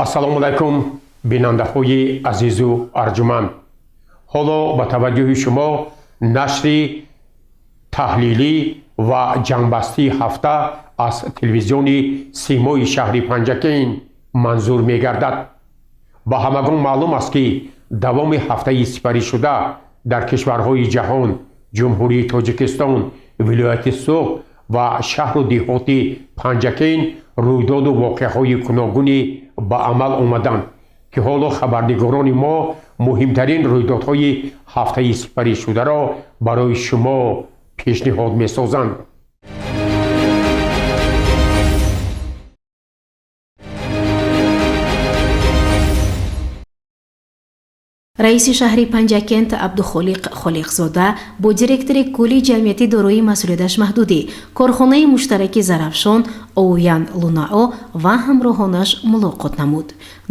ассалому алайкум бинандаҳои азизу арҷуманд. ҳоло ба таваҷҷӯҳи шумо нашри таҳлилӣ ва ҷанбастии ҳафта аз телевизиони симои шаҳри Панҷакейн манзур мегардад. ба ҳамагон маълум аст, ки давоми ҳафтаи сипаришуда дар кишварҳои ҷаҳон ҷумҳурии Тоҷикистон, вилояти Суғ ва шаҳру деҳоти Панҷакейн рӯйдоду воқеаҳои гуногуне ба амал омаданд, ки ҳоло хабарнигорони мо муҳимтарин рӯйдодҳои ҳафтаи сипаришударо барои шумо пешниҳод месозанд. раиси шаҳри Панҷакент Абдухолиқ Холиқзода бо директори кулли ҷамъияти дорои масъулияташ маҳдудӣ корхонаи муштараки Зарафшон Оуян Лунао ва ҳамроҳонаш мулоқот намуд.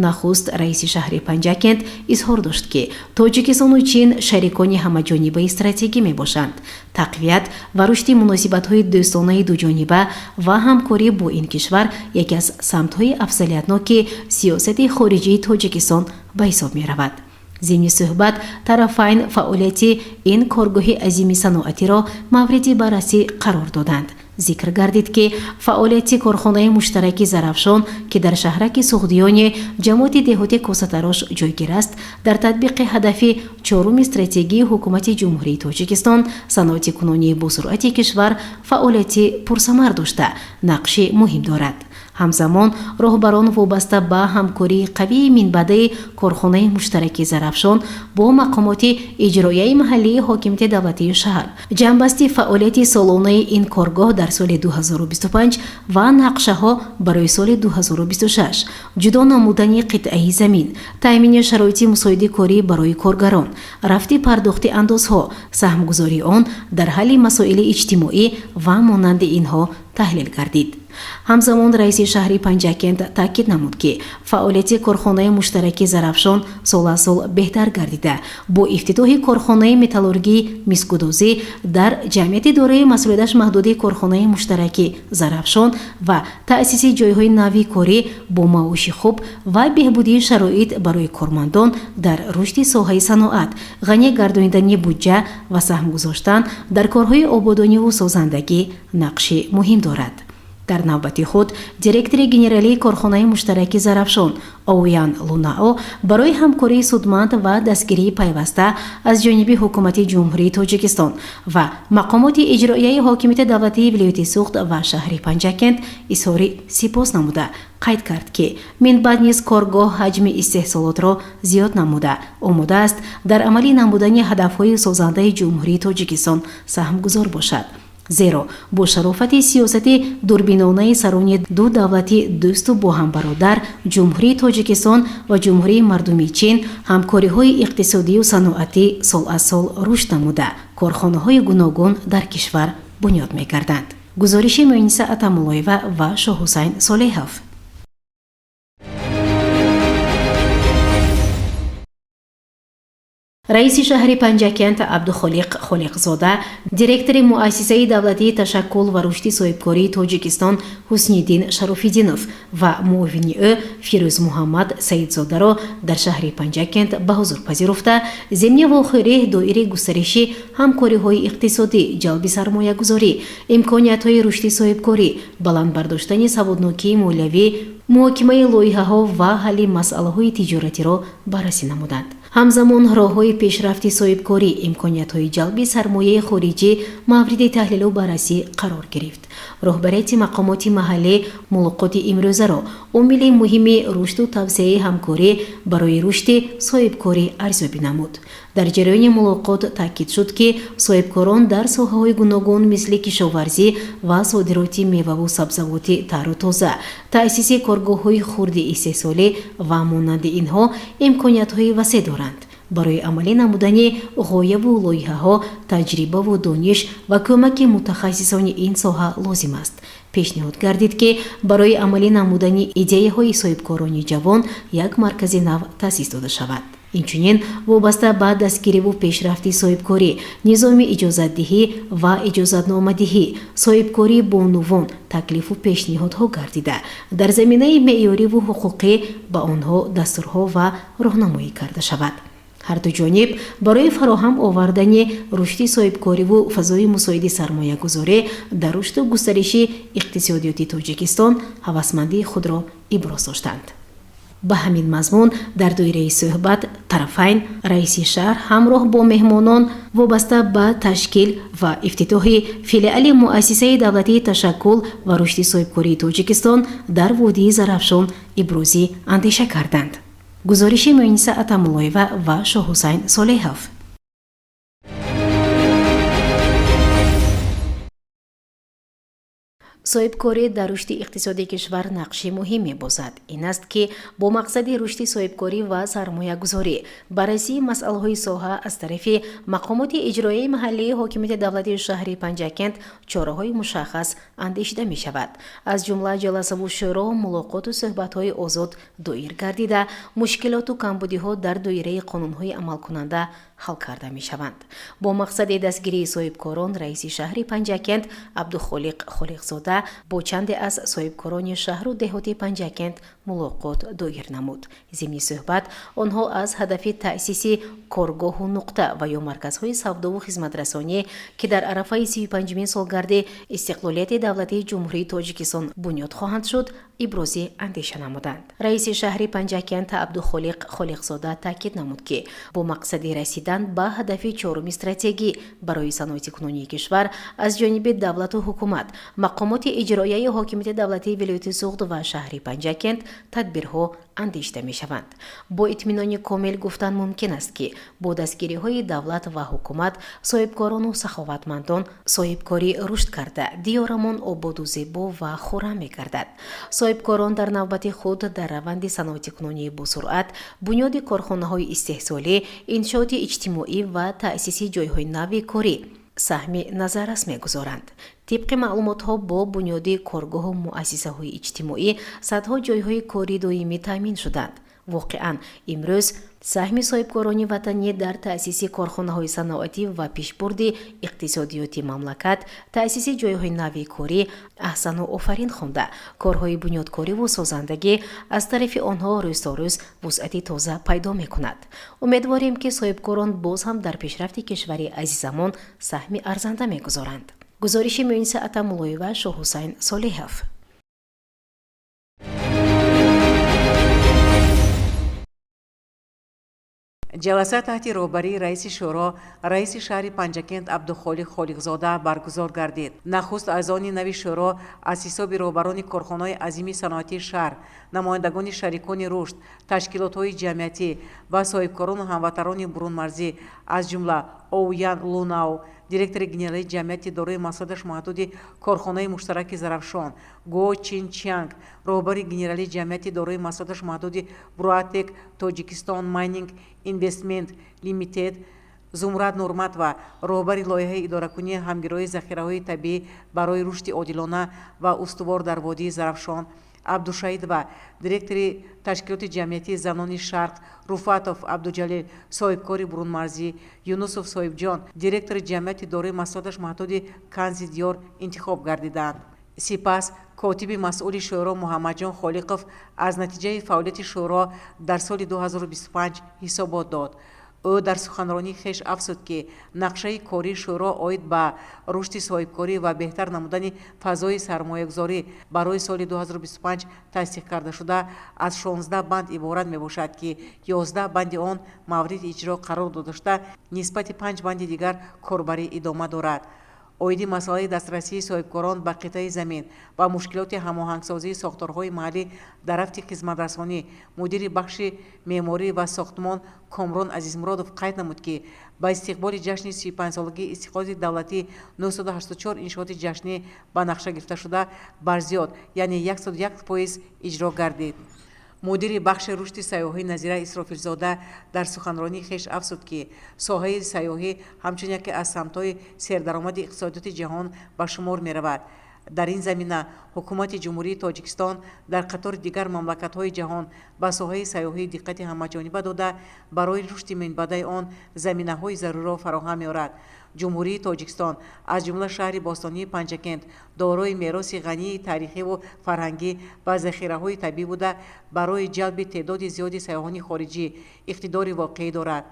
Нахуст раиси шаҳри Панҷакент изҳор дошт, ки Тоҷикистону Чин шарикони ҳамаҷонибаи стратегӣ мебошанд. Тақвият ва рушди муносибатҳои дӯстонаи дуҷониба ва ҳамкорӣ бо ин кишвар яке аз самтҳои афзалиятноки сиёсати хориҷии Тоҷикистон ба ҳисоб меравад. зимни суҳбат тарафайн фаъолияти ин коргоҳи азими саноатиро мавриди баррасӣ қарор доданд. зикр гардид, ки фаъолияти корхонаи муштараки Зарафшон, ки дар шаҳраки Суғдиёни ҷамоати деҳоти Косатарош ҷойгир аст, дар татбиқи ҳадафи чоруми стратегии ҳукумати ҷумҳурии Тоҷикистон саноати кунонии босуръати кишвар фаъолияти пурсамар дошта нақши муҳим дорад. ҳамзамон роҳбарон вобаста ба ҳамкории қавии минбаъдаи корхонаи муштараки Зарафшон бо мақомоти иҷроияи маҳаллии ҳокимияти давлатии шаҳр ҷанбасти фаъолияти солонаи ин коргоҳ дар соли 2025 ва нақшаҳо барои соли 2026, ҷудо намудани қитъаи замин, таъмини шароити мусоиди корӣ барои коргарон, рафти пардохти андозҳо, саҳмгузории он дар ҳалли масоили иҷтимоӣ ва монанди инҳо таҳлил гардид. ҳамзамон раиси шаҳри Панҷакент таъкид намуд, ки фаъолияти корхонаи муштараки Зарафшон сол аз сол беҳтар гардида бо ифтитоҳи корхонаи металлургии мисгудозӣ дар ҷамъияти дорои масъулияташ маҳдуди корхонаи муштараки Зарафшон ва таъсиси ҷойҳои нави корӣ бо маоши хуб ва беҳбудии шароит барои кормандон дар рушди соҳаи саноат, ғанӣ гардонидани буҷа ва саҳм гузоштан дар корҳои ободониву созандагӣ нақши муҳим дорад. дар навбати худ директори генералии корхонаи муштараки Зарафшон Оуян Лунао барои ҳамкории судманд ва дастгирии пайваста аз ҷониби ҳукумати ҷумҳурии Тоҷикистон ва мақомоти иҷроияи ҳокимияти давлатии вилояти Суғд ва шаҳри Панҷакент изҳори сипос намуда қайд кард, ки минбаъд низ коргоҳ ҳаҷми истеҳсолотро зиёд намуда омода аст дар амалӣ намудани ҳадафҳои созандаи ҷумҳурии Тоҷикистон саҳмгузор бошад. зеро бо шарофати сиёсати дурбинонаи сарони ду давлати дӯсту боҳамбародар ҷумҳурии Тоҷикистон ва ҷумҳурии мардуми Чин ҳамкориҳои иқтисодию саноатӣ сол аз сол рушд намуда корхонаҳои гуногун дар кишвар бунёд мегарданд. гузориши Муниса Атамуллоева ва Шоҳусайн Солеҳов. раиси шаҳри Панҷакент Абдухолиқ Холиқзода, директори муассисаи давлатии ташаккул ва рушди соҳибкории Тоҷикистон Ҳусниддин Шарофиддинов ва муовини ӯ Фирӯз Муҳаммад Саидзодаро дар шаҳри Панҷакент ба ҳузур пазируфта зимни вохӯрӣ доираи густариши ҳамкориҳои иқтисодӣ, ҷалби сармоягузорӣ, имкониятҳои рушди соҳибкорӣ, баландбардоштани саводнокии молиявӣ, муҳокимаи лоиҳаҳо ва ҳалли масъалаҳои тиҷоратиро баррасӣ намуданд. ҳамзамон роҳҳои пешрафти соҳибкорӣ, имкониятҳои ҷалби сармояи хориҷӣ мавриди таҳлилу баррасӣ қарор гирифт. роҳбарияти мақомоти маҳаллӣ мулоқоти имрӯзаро омили муҳими рушду тавсеяи ҳамкорӣ барои рушди соҳибкорӣ арзёбӣ намуд. дар ҷараёни мулоқот таъкид шуд, ки соҳибкорон дар соҳаҳои гуногун мисли кишоварзӣ ва содироти меваву сабзавоти тару тоза, таъсиси коргоҳҳои хурди истеҳсолӣ ва монанди инҳо имкониятҳои васеъ доранд. барои амалӣ намудани ғояву лоиҳаҳо таҷрибаву дониш ва кӯмаки мутахассисони ин соҳа лозим аст. пешниҳод гардид, ки барои амалӣ намудани идеяҳои соҳибкорони ҷавон як маркази нав таъсис дода шавад. инчунин вобаста ба дастгириву пешрафти соҳибкорӣ, низоми иҷозатдиҳӣ ва иҷозатномадиҳӣ, соҳибкорӣ бо нувон таклифу пешниҳодҳо гардида дар заминаи меъёриву ҳуқуқӣ ба онҳо дастурҳо ва роҳнамоӣ карда шавад. ҳарду ҷониб барои фароҳам овардани рушди соҳибкориву фазои мусоиди сармоягузорӣ дар рушду густариши иқтисодиёти Тоҷикистон ҳавасмандии худро иброз доштанд. ба ҳамин мазмун дар доираи суҳбат тарафайн раиси шаҳр ҳамроҳ бо меҳмонон вобаста ба ташкил ва ифтитоҳи филиали муассисаи давлатии ташаккул ва рушди соҳибкории Тоҷикистон дар Водии Зарафшон ибрози андеша карданд. гузориши Муъиниса Атамуллоева ва Шоҳҳусайн Солеҳов. соҳибкорӣ дар рушди иқтисодии кишвар нақши муҳим мебозад. ин аст ки бо мақсади рушди соҳибкорӣ ва сармоягузорӣ баррасии масъалаҳои соҳа аз тарафи мақомоти иҷроияи маҳаллии ҳокимияти давлатии шаҳри Панҷакент чораҳои мушаххас андешида мешавад. аз ҷумла ҷаласаву шӯро, мулоқоту суҳбатҳои озод доир гардида мушкилоту камбудиҳо дар доираи қонунҳои амалкунанда ҳал карда мешаванд. бо мақсади дастгирии соҳибкорон раиси шаҳри Панҷакент Абдухолиқ Холиқзода бо чанде аз соҳибкорони шаҳру деҳоти Панҷакент мулоқот доир намуд. зимни суҳбат онҳо аз ҳадафи таъсиси коргоҳу нуқта ва ё марказҳои савдову хизматрасонӣ ки дар арафаи 35-мин солгарди истиқлолияти давлатии ҷумҳурии Тоҷикистон бунёд хоҳанд шуд, ибрози андеша намуданд. раиси шаҳри Панҷакент Абдухолиқ Холиқзода таъкид намуд ки бо мақсади расидан ба ҳадафи чоруми стратегӣ барои саноати кунунии кишвар аз ҷониби давлату ҳукумат, мақомоти иҷроияи ҳокимияти давлатии вилояти Суғд ва шаҳри Панҷакент тадбирҳо андешида мешаванд. бо итминони комил гуфтан мумкин аст ки бо дастгириҳои давлат ва ҳукумат соҳибкорону саховатмандон соҳибкорӣ рушд карда диёрамон ободу зебо ва хуррам мегардад. соҳибкорон дар навбати худ дар раванди саноати кунунӣ босуръат, бунёди корхонаҳои истеҳсолӣ, иншооти иҷтимоӣ ва таъсиси ҷойҳои нави корӣ саҳми назаррас мегузоранд. тибқи маълумотҳо бо бунёди коргоҳу муассисаҳои иҷтимоӣ садҳо ҷойҳои кори доимӣ таъмин шуданд. воқеан имрӯз саҳми соҳибкорони ватанӣ дар таъсиси корхонаҳои саноатӣ ва пешбурди иқтисодиёти мамлакат, таъсиси ҷойҳои нави корӣ аҳсану офарин хонда корҳои бунёдкориву созандагӣ аз тарафи онҳо рӯзторӯз вусъати тоза пайдо мекунад. умедворем ки соҳибкорон боз ҳам дар пешрафти кишвари азизамон саҳми арзанда мегузоранд. гузориши Муъиниса Атамуллоева, Шоҳҳусайн Солеҳов. ҷаласа таҳти роҳбарии раиси шӯро, раиси шаҳри Панҷакент Абдухолиқ Холиқзода баргузор гардид. нахуст аъзони нави шӯро аз ҳисоби роҳбарони корхонаҳои азими саноатии шаҳр, намояндагони шарикони рушд, ташкилотҳои ҷамъиятӣ ва соҳибкорону ҳамватанони бурунмарзӣ аз ҷумла Оуян Лунау, директори генералии ҷамъияти дорои масъулияташ маҳдуди корхонаи муштараки Зарафшон, Го Чин Чианг, роҳбари генералии ҷамъияти дорои масъулияташ маҳдуди Бруатек Тоҷикистон Майнинг Инвестмент Лимитед, Зумрад Нурматова, роҳбари лоиҳаи идоракунии ҳамгироии захираҳои табиӣ барои рушди одилона ва устувор дар Водии Зарафшон, Абдушаидова, директори ташкилоти ҷамъиятии занони Шарқ, Руфатов Абдуҷалил, соҳибкори бурунмарзӣ, Юнусов Соҳибҷон, директори ҷамъияти дорои масъулияташ маҳдуди Канзи Диёр интихоб гардиданд. сипас котиби масъули шӯро Муҳаммадҷон Холиқов аз натиҷаи фаъолияти шӯро дар соли 2025 ҳисобот дод. ӯ дар суханронии хеш афзуд ки нақшаи кории шӯро оид ба рушди соҳибкорӣ ва беҳтар намудани фазои сармоягузорӣ барои соли 2025 тасдиқ кардашуда аз 16 банд иборат мебошад ки 11 банди он мавриди иҷро қарор дода шуда нисбати 5 банди дигар корбарӣ идома дорад. оиди масъалаи дастрасии соҳибкорон ба қитъаи замин ва мушкилоти ҳамоҳангсозии сохторҳои маҳаллӣ дар рафти хизматрасонӣ мудири бахши меъморӣ ва сохтмон Комрон Азизмуродов қайд намуд ки ба истиқболи ҷашни 35-солагии истиқлолияти давлатӣ 984 иншооти ҷашнӣ ба нақша гирифташуда бар зиёд, яъне 101% иҷро гардид. мудири бахши рушди сайёҳӣ Назира Исрофилзода дар суханронии хеш афзуд ки соҳаи сайёҳӣ ҳамчун яке аз самтҳои сердаромади иқтисодиёти ҷаҳон ба шумор меравад. дар ин замина ҳукумати ҷумҳурии тоҷикистон дар қатори дигар мамлакатҳои ҷаҳон ба соҳаи сайёҳӣ диққати ҳамаҷониба дода барои рушди минбаъдаи он заминаҳои заруриро фароҳам меорад. ҷумҳурии тоҷикистон аз ҷумла шаҳри бостонии панҷакент дорои мероси ғании таърихиву фарҳангӣ ва захираҳои табиӣ буда барои ҷалби теъдоди зиёди сайёҳони хориҷӣ иқтидори воқеӣ дорад.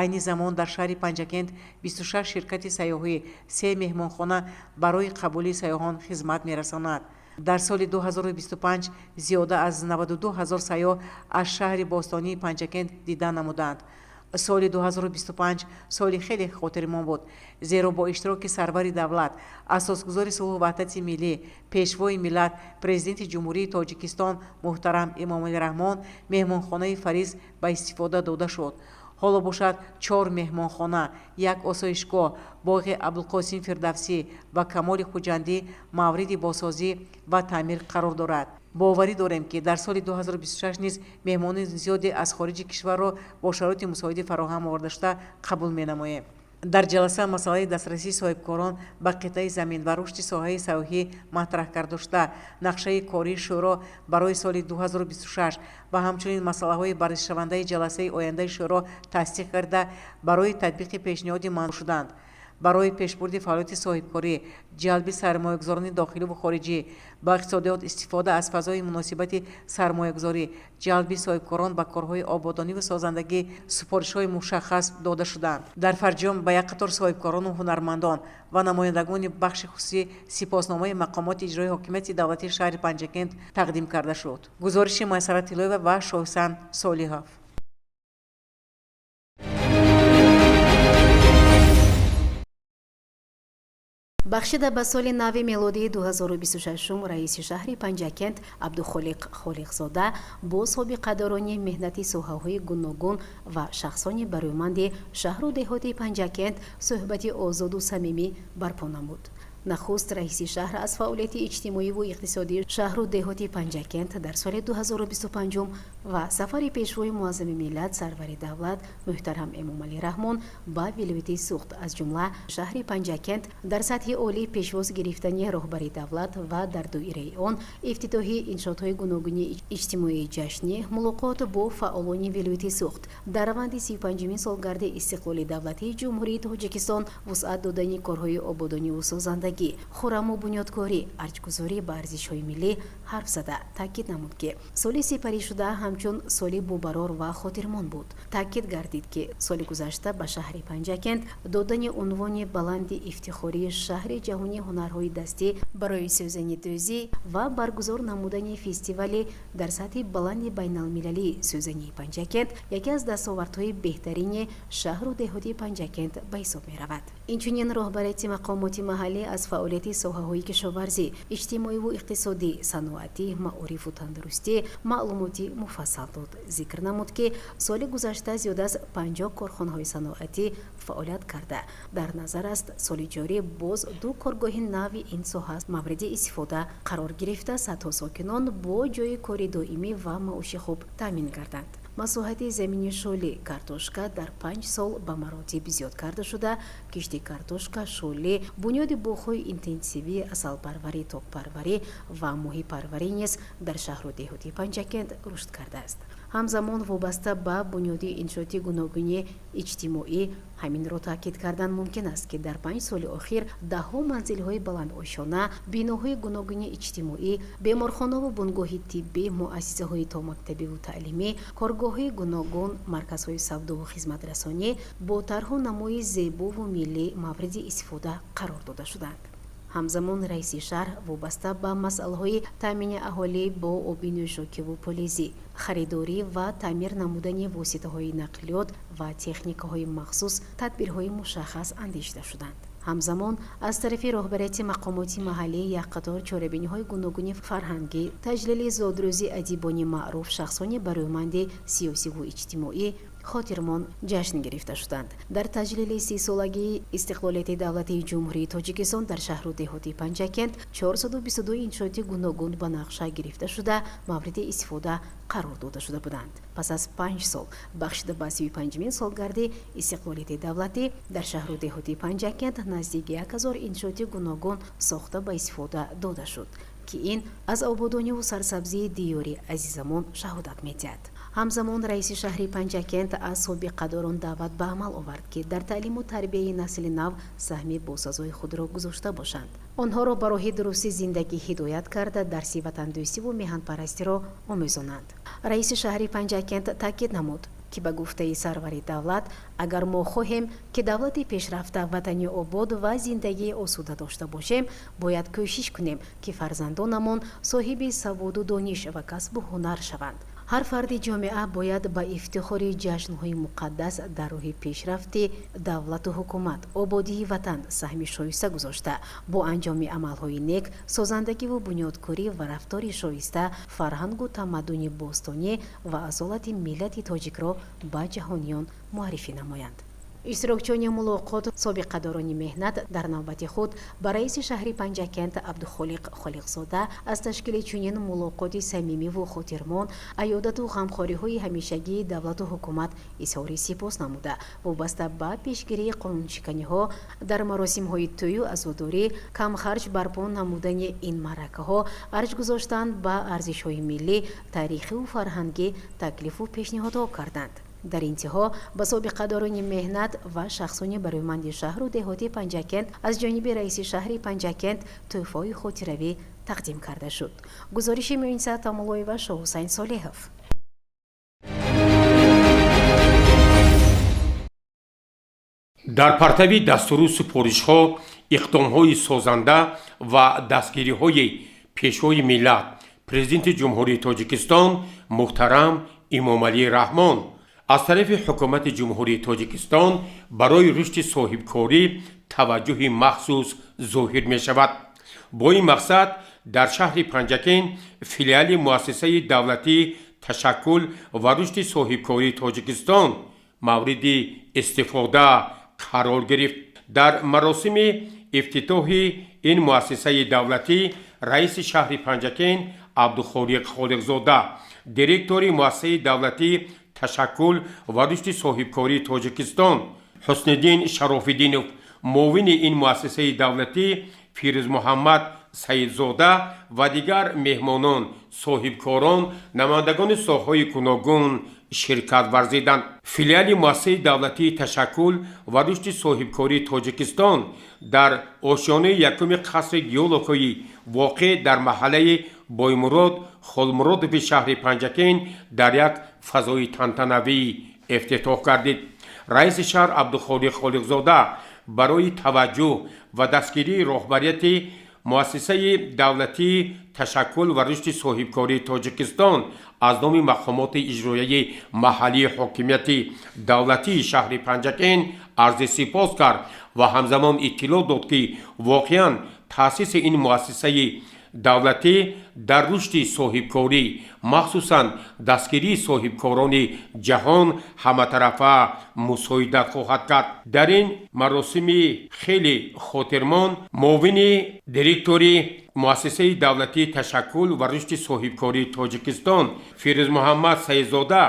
айни замон дар шаҳри панҷакент 26 ширкати сайёҳӣ 3 меҳмонхона барои қабули сайёҳон хизмат мерасонад. дар соли 2025 зиёда аз 92 000 сайёҳ аз шаҳри бостонии панҷакент дидан намуданд. соли 2025 соли хеле хотиримон буд, зеро бо иштироки сарвари давлат, асосгузори сулҳу ваҳдати миллӣ, пешвои миллат, президенти ҷумҳурии тоҷикистон муҳтарам Эмомалӣ Раҳмон меҳмонхонаи Фариз ба истифода дода шуд. ҳоло бошад 4 меҳмонхона, 1 осоишгоҳ, боғи Абдулқосим Фирдавсӣ ва Камоли Хуҷандӣ мавриди босозӣ ва таъмир қарор дорад. боварӣ дорем ки дар соли 2026 низ меҳмони зиёде аз хориҷи кишварро бо шароити мусоидӣ фароҳам оварда шуда қабул менамоем. дар ҷаласа масъалаи дастрасии соҳибкорон ба қитъаи замин ва рушди соҳаи сайёҳӣ матраҳ карда шуда, нақшаи кории шӯро барои соли 2026 ва ҳамчунин масъалаҳои баррасишавандаи ҷаласаи ояндаи шӯро тасдиқ карда барои татбиқи пешниҳоди манзур шуданд. барои пешбурди фаъолияти соҳибкорӣ, ҷалби сармоягузорони дохиливу хориҷӣ, ба иқтисодиёт истифода аз фазои муносибати сармоягузорӣ, ҷалби соҳибкорон ба корҳои ободониву созандагӣ супоришҳои мушаххас дода шуданд. дар фарҷом ба як қатор соҳибкорону ҳунармандон ва намояндагони бахши хусусӣ сипосномаи мақомоти иҷроии ҳокимияти давлатии шаҳри Панҷакент тақдим карда шуд. гузориши Майсара Тиллоева ва Шоҳисан Солиҳов. бахшида ба соли нави мелодии 2026 раиси шаҳри Панҷакент Абдухолиқ Холиқзода бо собиқадорони меҳнати соҳаҳои гуногун ва шахсони барӯйманди шаҳру деҳоти Панҷакент суҳбати озоду самимӣ барпо намуд. нахуст раиси шаҳр аз фаъолияти иҷтимоиву иқтисодии шаҳру деҳоти Панҷакент дар соли 2025 ва сафари пешвои муаззами миллат сарвари давлат муҳтарам Эмомалӣ Раҳмон ба вилояти Суғд аз ҷумла шаҳри Панҷакент дар сатҳи олӣ пешвоз гирифтани роҳбари давлат ва дар доираи он ифтитоҳи иншоотҳои гуногуни иҷтимоии ҷашнӣ, мулоқот бо фаъолони вилояти Суғд дар раванди 35-мин солгарди истиқлоли давлатии ҷумҳурии Тоҷикистон вусъат додани корҳои ободониву созанда хураму бунёдкорӣ, арҷгузорӣ ба арзишҳои миллӣ ҳарф зада таъкид намуд ки соли сипаришуда ҳамчун соли бубарор ва хотирмон буд. таъкид гардид ки соли гузашта ба шаҳри Панҷакент додани унвони баланди ифтихории шаҳри ҷаҳонии ҳунарҳои дастӣ барои сӯзани дӯзӣ ва баргузор намудани фестивали дар сатҳи баланди байналмилалии сӯзании Панҷакент яке аз дастовардҳои беҳтарини шаҳру деҳоти Панҷакент ба ҳисоб меравад. инчунин роҳбарияти мақомоти маҳаллӣ аз фаъолияти соҳаҳои кишоварзӣ, иҷтимоиву иқтисодӣ, саноатӣ, маорифу тандурустӣ маълумоти муфассал дод. зикр намуд ки соли гузашта зиёда аз 50 корхонаҳои саноатӣ фаъолият карда, дар назар аст соли ҷорӣ боз 2 коргоҳи нави ин соҳа мавриди истифода қарор гирифта садҳо сокинон бо ҷои кори доимӣ ва маоши хуб таъмин гарданд. масоҳати замини шӯлӣ картошка дар 5 сол ба маротиб зиёд карда шуда, кишти картошка, шӯлӣ, бунёди боғҳои интенсивӣ, асалпарварӣ, токпарварӣ ва моҳипарварӣ низ дар шаҳру деҳоти Панҷакент рушд кардааст. ҳамзамон вобаста ба бунёди иншооти гуногуни иҷтимоӣ ҳаминро таъкид кардан мумкин аст ки дар 5 соли охир даҳҳо манзилҳои баландошона, биноҳои гуногуни иҷтимоӣ, беморхонаву бунгоҳи тиббӣ, муассисаҳои томактабиву таълимӣ, коргоҳҳои гуногун, марказҳои савдову хизматрасонӣ бо тарҳу намои зебову миллӣ мавриди истифода қарор дода шуданд. ҳамзамон раиси шаҳр вобаста ба масъалаҳои таъмини аҳолӣ бо оби нӯшокиву полизӣ, харидорӣ ва таъмир намудани воситаҳои нақлиёт ва техникаҳои махсус тадбирҳои мушаххас андешида шуданд. ҳамзамон аз тарафи роҳбарияти мақомоти маҳаллӣ як қатор чорабиниҳои гуногуни фарҳангӣ, таҷлили зодрӯзи адибони маъруф, шахсони барӯйманди сиёсиву иҷтимоӣ, хотирмон ҷашн гирифта шуданд. дар таҷлили 30-солагии истиқлолияти давлати ҷумҳурии тоҷикистон дар шаҳру деҳоти Панҷакент 422 иншооти гуногун ба нақша гирифта шуда мавриди истифода қарор дода шуда буданд. пас аз 5 сол бахшида ба 35-мин солгарди истиқлолияти давлатӣ дар шаҳру деҳоти Панҷакент наздики 1000 иншооти гуногун сохта ба истифода дода шуд ки ин аз ободониву сарсабзии диёри азизамон шаҳодат медиҳад. ҳамзамон раиси шаҳри Панҷакент аз собиқадорон даъват ба амал овард ки дар таълиму тарбияи насли нав саҳми босазои худро гузошта бошанд. онҳоро ба роҳи дурусти зиндагӣ ҳидоят карда дарси ватандӯстиву меҳанпарастиро омӯзонанд. раиси шаҳри Панҷакент таъкид намуд ки ба гуфтаи сарвари давлат, агар мо хоҳем ки давлати пешрафта ватани обод ва зиндагии осуда дошта бошем, бояд кӯшиш кунем ки фарзандонамон соҳиби саводу дониш ва касбу ҳунар шаванд. ҳар фарди ҷомеа бояд ба ифтихори ҷашнҳои муқаддас дар роҳи пешрафти давлату ҳукумат, ободии ватан саҳми шоиста гузошта, бо анҷоми амалҳои нек, созандагиву бунёдкорӣ ва рафтори шоиста фарҳангу тамаддуни бостонӣ ва асолати миллати тоҷикро ба ҷаҳониён муаррифӣ намоянд. иштирокчиёни мулоқот собиқадорони меҳнат дар навбати худ ба раиси шаҳри Панҷакент Абдухолиқ Холиқзода аз ташкили чунин мулоқоти самимиву хотирмон, аёдату ғамхориҳои ҳамешагии давлату ҳукумат изҳори сипос намуда, вобаста ба пешгирии қонуншиканиҳо дар маросимҳои тӯю азодорӣ, камхарҷ барпо намудани ин маъракаҳо, арҷ гузоштан ба арзишҳои миллӣ, таърихиву фарҳангӣ таклифу пешниҳодҳо карданд. дар интиҳо ба собиқадорони меҳнат ва шахсони бароиманди шаҳру деҳоти Панҷакент аз ҷониби раиси шаҳри Панҷакент тӯҳфаҳои хотиравӣ тақдим карда шуд. гузориши Муъиниса Тамолоева, Шоҳусайн Солеҳов. дар партави дастуру супоришҳо, иқдомҳои созанда ва дастгириҳои пешвои миллат, президенти ҷумҳурии Тоҷикистон муҳтарам Имомалӣ Раҳмон аз тарафи ҳукумати ҷумҳурии Тоҷикистон барои рушди соҳибкорӣ таваҷҷӯҳи махсус зоҳир мешавад. бо ин мақсад дар шаҳри Панҷакент филиали муассисаи давлатӣ ташаккул ва рушди соҳибкории Тоҷикистон мавриди истифода қарор гирифт. дар маросими ифтитоҳи ин муассисаи давлатӣ раиси шаҳри Панҷакент Абдухолиқ Холиқзода, директори муассисаи давлатӣ ташаккул ва рушди соҳибкории Тоҷикистон Ҳусниддин Шарофиддинов, муовини ин муассисаи давлатӣ Фирӯзмуҳаммад Саидзода ва дигар меҳмонон, соҳибкорон, намояндагони соҳаҳои гуногун ширкат варзиданд. филиали муассисаи давлатии ташаккул ва рушди соҳибкории Тоҷикистон дар ошёнаи якуми қасри геологҳои воқеъ дар маҳаллаи Боймурод Холмуродови шаҳри Панҷакент дар як фазои тантанавӣ ифтитоҳ гардид. раиси шаҳр Абдухолиқ Холиқзода барои таваҷҷӯҳ ва дастгирии роҳбарияти муассисаи давлатии ташаккул ва рушди соҳибкории Тоҷикистон аз номи мақомоти иҷроияи маҳаллии ҳокимияти давлатии шаҳри Панҷакент арзи сипос кард ва ҳамзамон иттилоъ дод ки воқеан таъсиси ин муассисаи давлатӣ дар рушди соҳибкорӣ, махсусан дастгирии соҳибкорони ҷаҳон ҳаматарафа мусоидат хоҳад кард. дар ин маросими хеле хотирмон, муовини директори муассисаи давлатии ташаккул ва рушди соҳибкории Тоҷикистон Фирӯзмуҳаммад Саидзода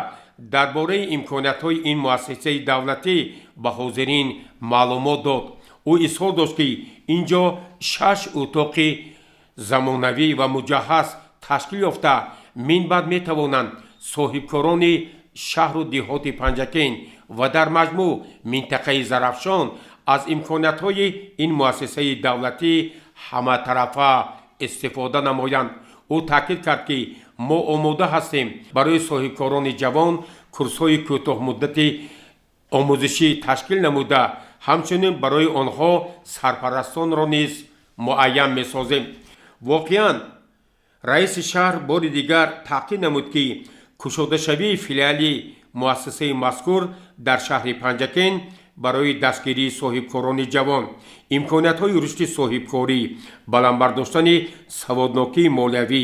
дар бораи имкониятҳои ин муассисаи давлатӣ ба ҳозирин маълумот дод. ӯ изҳор дошт ки инҷо 6 утоқи замонавӣ ва муҷаҳҳаз ташкил ёфта минбаъд метавонанд соҳибкорони шаҳру деҳоти Панҷакент ва дар маҷмӯъ минтақаи Зарафшон аз имкониятҳои ин муассисаи давлатӣ ҳаматарафа истифода намоянд. ӯ таъкид кард ки мо омода ҳастем барои соҳибкорони ҷавон курсҳои кӯтоҳмуддати омӯзишӣ ташкил намуда, ҳамчунин барои онҳо сарпарастонро низ муайян месозем. воқеан раиси шаҳр бори дигар таъкид намуд ки кушодашавии филиали муассисаи мазкур дар шаҳри Панҷакент барои дастгирии соҳибкорони ҷавон, имкониятҳои рушди соҳибкорӣ, баландбардоштани саводнокии молиявӣ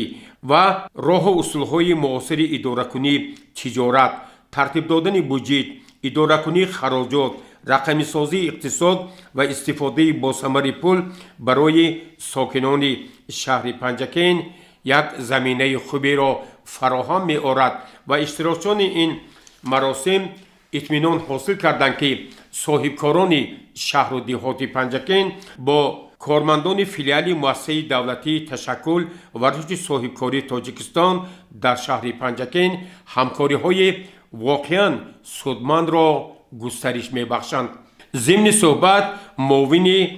ва роҳу усулҳои муосири идоракунии тиҷорат, ترتیب دادن بودجه، اداره‌کنی خراجات، رقمی‌سازی اقتصاد و استفاده با ثمر پول برای ساکنان شهر پنجکین یک زمینه خوبی را فراهم می‌آورد و اشتراکچیان این مراسم اطمینان حاصل کردند که صاحبکاران شهر و دهات پنجکین با کارمندان فیلیال مؤسسه دولتی تشکل و رشد صاحبکاری تاجیکستان در شهر پنجکین همکاری‌های واقعاً سودمند را گسترش می‌بخشند. ضمن صحبت معاون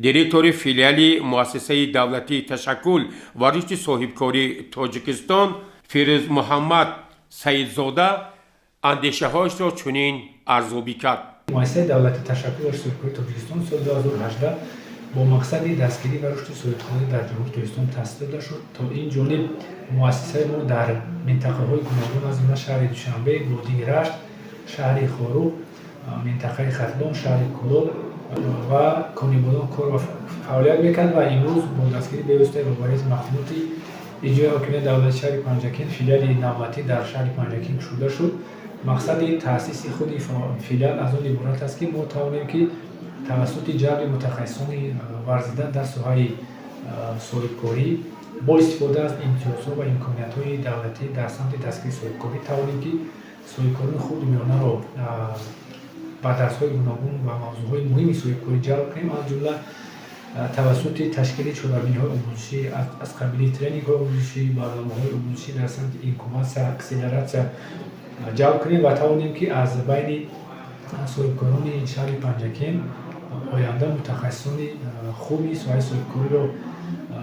دیرکتور فیلیال مؤسسه دولتی تشکل و رشد صاحبکاری تاجیکستان فیروز محمد سیدزاده اندیشه‌هایش را چنین ارزیابی کرد. مؤسسه دولتی تشکل و رشد صاحبکاری تاجیکستان سال 2018 با مقصد دستگیری و رشد صاحبکاری در جمهوری تاجیکستان تأسیس داده شد. تا این جانب مؤسسه ما در منطقه‌های گوناگون از جمله شهر دوشنبه، بودی رشت، شهر خارو، منطقه ختلون، شهر کلوب و کانیبودان کار و فعالیت میکرد و امروز با دستگیری پیوسته روبروی مقامات اجرای حاکمیت دولت شهر پنجکین فیلیال نوبتی در شهر پنجکین شده شد. مقصد تأسیس خود فیلیال از آن عبارت است که ما توانیم که توسط جلب متخصصان ورزیده در ساحه صاحبکاری با استفاده از امتیازها و امکانیت‌های دولتی در سمت دستگیری صاحبکاری توانیم که صاحبکاران خود میانه را با درس‌های گوناگون و موضوع‌های مهم صاحبکاری جلب کنیم. از جمله توسط تشکیل چهاربینی‌های آموزشی از قبیل ترینینگ‌های آموزشی، برنامه‌های آموزشی در سمت اینکوباسیون، اکسلراسیون جلب کنیم و توانیم که از بین صاحبکاران شهر پنجکین آینده متخصصان خوبی ساحه صاحبکاری را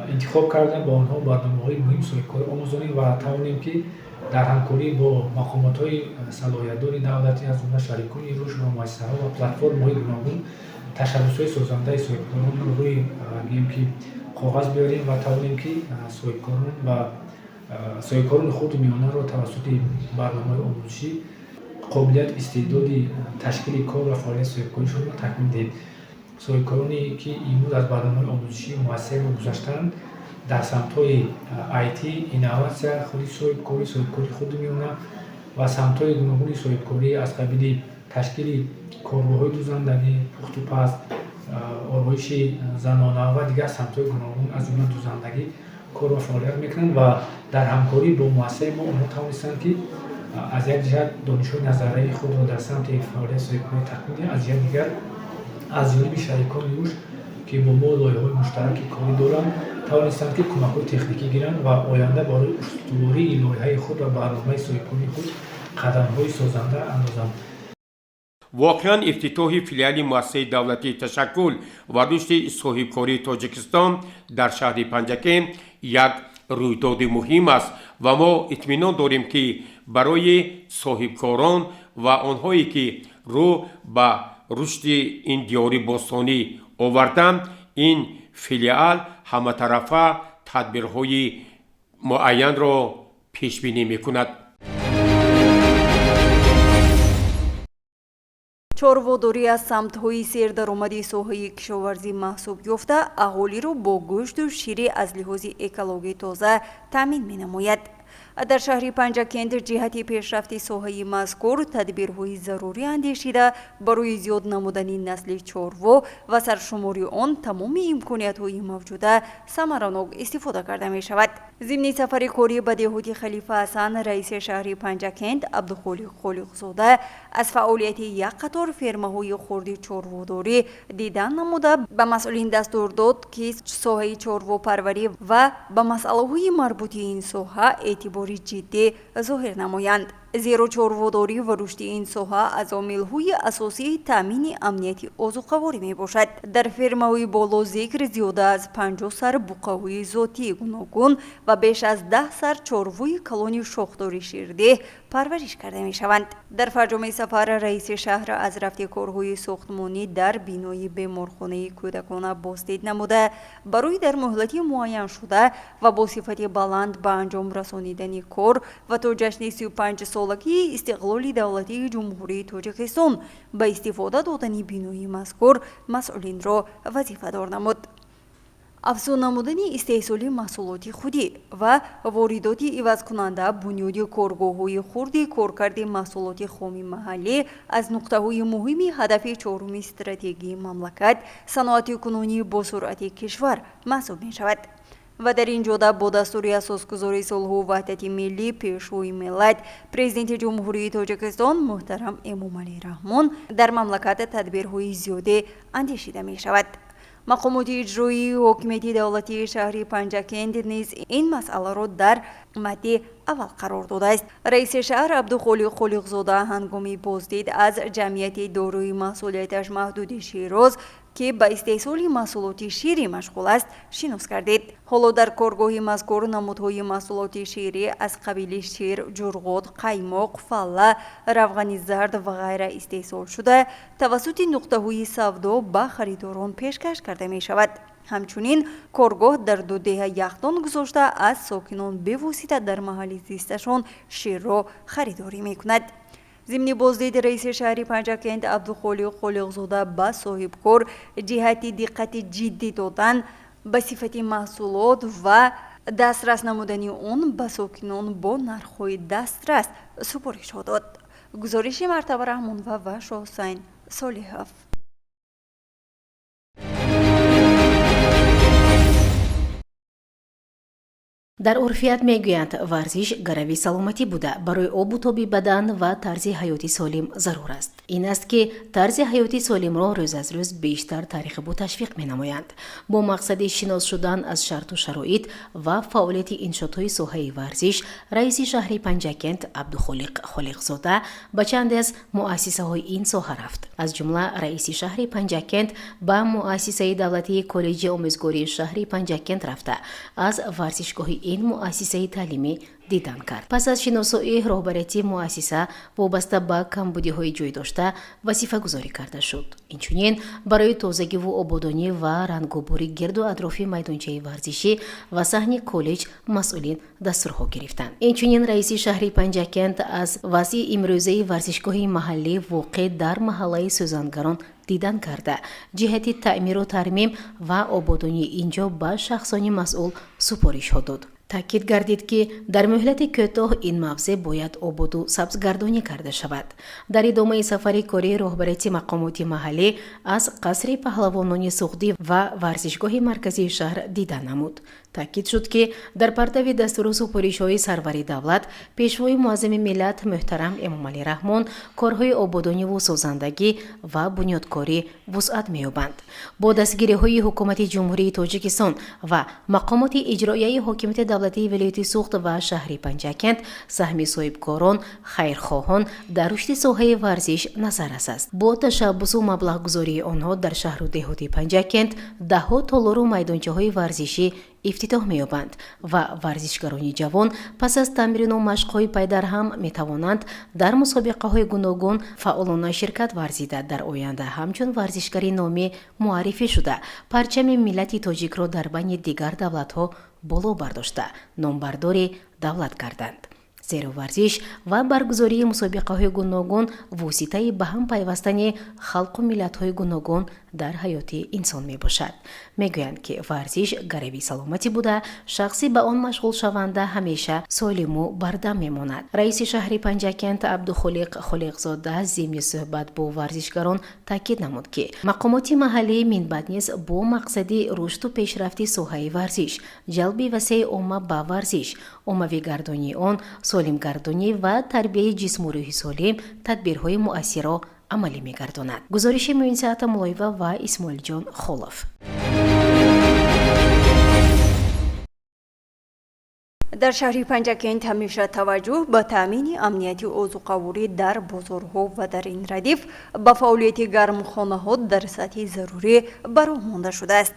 انتخاب کردن، با آنها برنامه‌های مهم صاحبکاری آموزانی و توانیم که در همکاری با مقامات‌های صلاحیت‌دار دولتی از جمله شریکان رشد و مؤسسه‌ها و پلتفرم‌های گوناگون تشبس‌های سازنده صاحبکاران را روی گیم که کاغذ بیاریم و توانیم که صاحبکاران خود میانه را توسط برنامه‌های آموزشی قابلیت استعداد تشکیل کار و فعالیت صاحبکاریشان را تکمیل دهیم. صاحبکارانی که امروز از برنامه‌های آموزشی مؤثر و گذشتند در سمت‌های آیتی، اینواسیون، خود صاحبکاری خود میانه و سمت‌های گوناگون صاحبکاری از قبیل تشکیل کارگاه‌های دوزندگی، پخت و پز، آرایش زنانه و دیگر سمت‌های گوناگون از جمله دوزندگی کار و فعالیت می‌کنند و در همکاری با مؤسسه ما آنها توانستند که از یک جهت دانش‌های نظری خود را در سمت فعالیت صاحبکاری تکمیل، از یک دیگر از جانب شریکان روش که با ما لایحه‌های مشترک کاری دارند توانستند که کمک‌های تکنیکی گیرند و آینده برای استواری لایحه خود و برنامه صاحبکاری خود قدم‌های سازنده اندازند. واقعاً افتتاح فیلیال مؤسسه دولتی تشکل و رشد صاحبکاری تاجیکستان در شهر پنجکین یک رویداد مهم است و ما اطمینان داریم که برای صاحبکاران و آنهایی که رو به رشد این دیار باستانی آوردند این فیلیال همه‌طرفه تدبیرهای معین را پیش بینی می‌کند. چاره‌واداری از سمت‌های سرdaromadi соҳаи кишоварзӣ маҳсуб ёфта аҳолиро бо гӯшту ширӣ аз лиҳози экологӣ тоза таъмин менамояд. در شهر پنجکین در جهت پیشرفت ساحه مذکور تدبیرهای ضروری اندیشیده برای زیاد نمودن نسل چاروا و سرشماری آن تمام امکانیت‌های موجوده ثمراناک استفاده کرده می شود. ضمن سفر کاری به دهات خلیفه حسن رئیس شهر پنجکین عبدالخالق خالقزاده از فعالیت یک قطار فرمه‌های خرد چارواداری دیدن نموده به مسئولین دستور داد که ساحه چاروا پروری و به مسائل مربوط این ساحه اعتبار جدی ظاهر نمایند. زیرا چارواداری و رشد این ساحه از عامل‌های اساسی تامین امنیت آذوقه‌واری می باشد. در فرمه‌های بالا ذکر زیاده از 50 سر بقاهای ذاتی گوناگون و بیش از 10 سر چاروای کلان شاخدار شیرده پرورش کرده می شوند. در فرجام سفر رئیس شهر از رفت کارهای ساختمانی در بینای بیمارخانه کودکان بازدید نموده برای در مهلت معین شده و با صفت بلند به انجام رسانیدن کار و تا جشن 35 سالگی استقلال دولتی جمهوری تاجیکستان به استفاده دادن بینای مذکور مسئولین را وظیفه دار نمود. افزون نمودن استحصال محصولات خودی و واردات عوض کننده بنیاد کارگاه‌های خرد کارکرد محصولات خام محلی از نقطه‌های مهم هدف چهارم استراتژی مملکت صنعت کنونی با سرعت کشور محسوب می‌شود. و در این جهت با دستور اساسگذاری صلح و وحدت ملی پیشروی ملت پرزیدنت جمهوری تاجیکستان محترم امامعلی رحمان در مملکت تدبیرهای زیاده اندیشیده می شود. مقامات اجرایی حکومت دولتی شهر پنجکند نیز این مسئله را در مد اول قرار داده است. رئیس شهر عبدالخالق خالقزاده هنگامی بازدید از جمعیت دارای مسئولیتش محدود شیراز که به استحصال محصولات شیری مشغول است شناس گردید. حالا در کارگاه مذکور نمودهای محصولات شیری از قبیل شیر، جرقات، قیماق، فله، روغن زرد و غیره استحصال شده توسط نقطه‌های سودا به خریداران پیشکش کرده می شود. همچنین کارگاه در 2 دهه یخدان گذاشته از ساکنان به واسطه در محل زیستشان شیر را خریداری می کند. ضمن بازدید رئیس شهر پنجکند عبدالخالق خالقزاده به صاحب کار جهت دقت جدی دادن به صفت محصولات و دسترس نمودن آن به ساکنان با نرخ‌های دسترس سپارش داد. گزارش مرتبه رحمان و وشا حسین صالحов. дар урфият мегӯянд варзиш гарави саломатӣ буда барои обу тоби бадан ва тарзи ҳаёти солим зарур аст. ин аст ки тарзи ҳаёти солимро рӯз аз рӯз бештар тарғибу ташвиқ менамоянд. бо мақсади шинос шудан аз шарту шароит ва фаъолияти иншоотҳои соҳаи варзиш раиси шаҳри панҷакент абдухолиқ холиқзода ба чанде аз муассисаҳои ин соҳа рафт. аз ҷумла раиси шаҳри панҷакент ба муассисаи давлатии коллеҷи омӯзгории шаҳри панҷакент рафта аз варзишгоҳи ин муассисаи таълимӣ дидан кард. пас аз шиносоии роҳбарияти муассиса вобаста ба камбудиҳои ҷойдошта вазифагузорӣ карда шуд. инчунин барои тозагиву ободонӣ ва рангобурӣ гирду атрофи майдончаи варзишӣ ва саҳни коллеҷ масъулин дастурҳо гирифтанд. инчунин раиси шаҳри панҷакент аз вазъи имрӯзаи варзишгоҳи маҳаллӣ воқеъ дар маҳаллаи сӯзангарон дидан карда ҷиҳати таъмиру тармим ва ободонии инҷо ба шахсони масъул супоришҳо дод. таъкид гардид ки дар муҳлати кӯтоҳ ин мавзеъ бояд ободу сабзгардонӣ карда шавад. дар идомаи сафари кории роҳбарияти мақомоти маҳаллӣ аз қасри паҳлавонони суғдӣ ва варзишгоҳи марказии шаҳр дидан намуд. таъкид шуд ки дар партави дастуру супоришҳои сарвари давлат пешвои муаззими миллат муҳтарам эмомалӣ раҳмон корҳои ободониву созандагӣ ва бунёдкорӣ вусъат меёбанд. бо дастгириҳои ҳукумати ҷумҳурии тоҷикистон ва мақомоти иҷроияи ҳокимияти давлатии вилояти суғд ва шаҳри панҷакент саҳми соҳибкорон хайрхоҳон дар рушди соҳаи варзиш назаррас аст. бо ташаббусу маблағгузории онҳо дар шаҳру деҳоти панҷакент даҳҳо толору майдончаҳои варзишӣ ифтитоҳ меёбанд ва варзишгарони ҷавон пас аз тамрину машқҳои пайдар ҳам метавонанд дар мусобиқаҳои гуногун фаъолона ширкат варзида дар оянда ҳамчун варзишгари номӣ муаррифӣ шуда парчами миллати тоҷикро дар байни дигар давлатҳо боло бардошта номбардори давлат гарданд. зеро варзиш ва баргузории мусобиқаҳои гуногун воситаи ба ҳам пайвастани халқу миллатҳои гуногун дар ҳаёти инсон мебошад. мегӯянд ки варзиш гарави саломатӣ буда шахси ба он машғул шаванда ҳамеша солиму бардам мемонад. раиси шаҳри панҷакент абдухолиқ холиқзода зимни суҳбат бо варзишгарон таъкид намуд ки мақомоти маҳаллӣ минбаъд низ бо мақсади рушду пешрафти соҳаи варзиш ҷалби васеъи омма ба варзиш оммавигардонии он солимгардонӣ ва тарбияи ҷисму рӯҳи солим тадбирҳои муассиро амалӣ мегардонад. гузориши муинса Атамулоева ва Исмоилҷон Холов. در شهر پنجکند همیشه توجه به تامین امنیتی اوزوقاوری در بازارها و در این ردیف به فعالیت گرمخانه‌ها در سطح ضروری برآمده مانده شده است.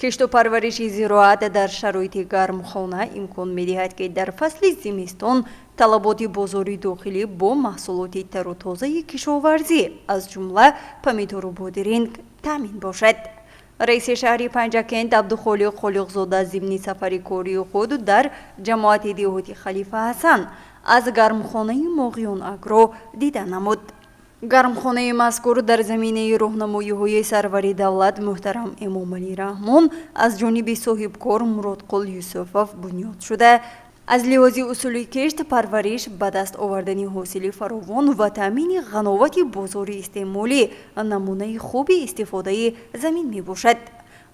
کشت و پرورش زراعت در شرایط گرمخانه امکان می‌دهد که در فصل زمستان طلبات بازاری داخلی با محصولات تر و تازه کشاورزی از جمله پمیدور و بادرنگ تامین باشد. رئیس شهر پنجکند عبدالخالق خالقزاده ضمن سفر کاری خود در جماعت دهاتی خلیفه حسن از گرمخانه ماغیان اگرو دیدن نمود. гармхонаи мазкур дар заминаи роҳнамоиҳои сарвари давлат муҳтарам Эмомалӣ Раҳмон аз ҷониби соҳибкор Муродқул Юсуфов бунёд шуда, аз лиҳози усули кишт, парвариш, ба даст овардани ҳосили фаровон ва таъмини ғановати бозори истеъмолӣ намунаи хуби истифодаи замин мебошад.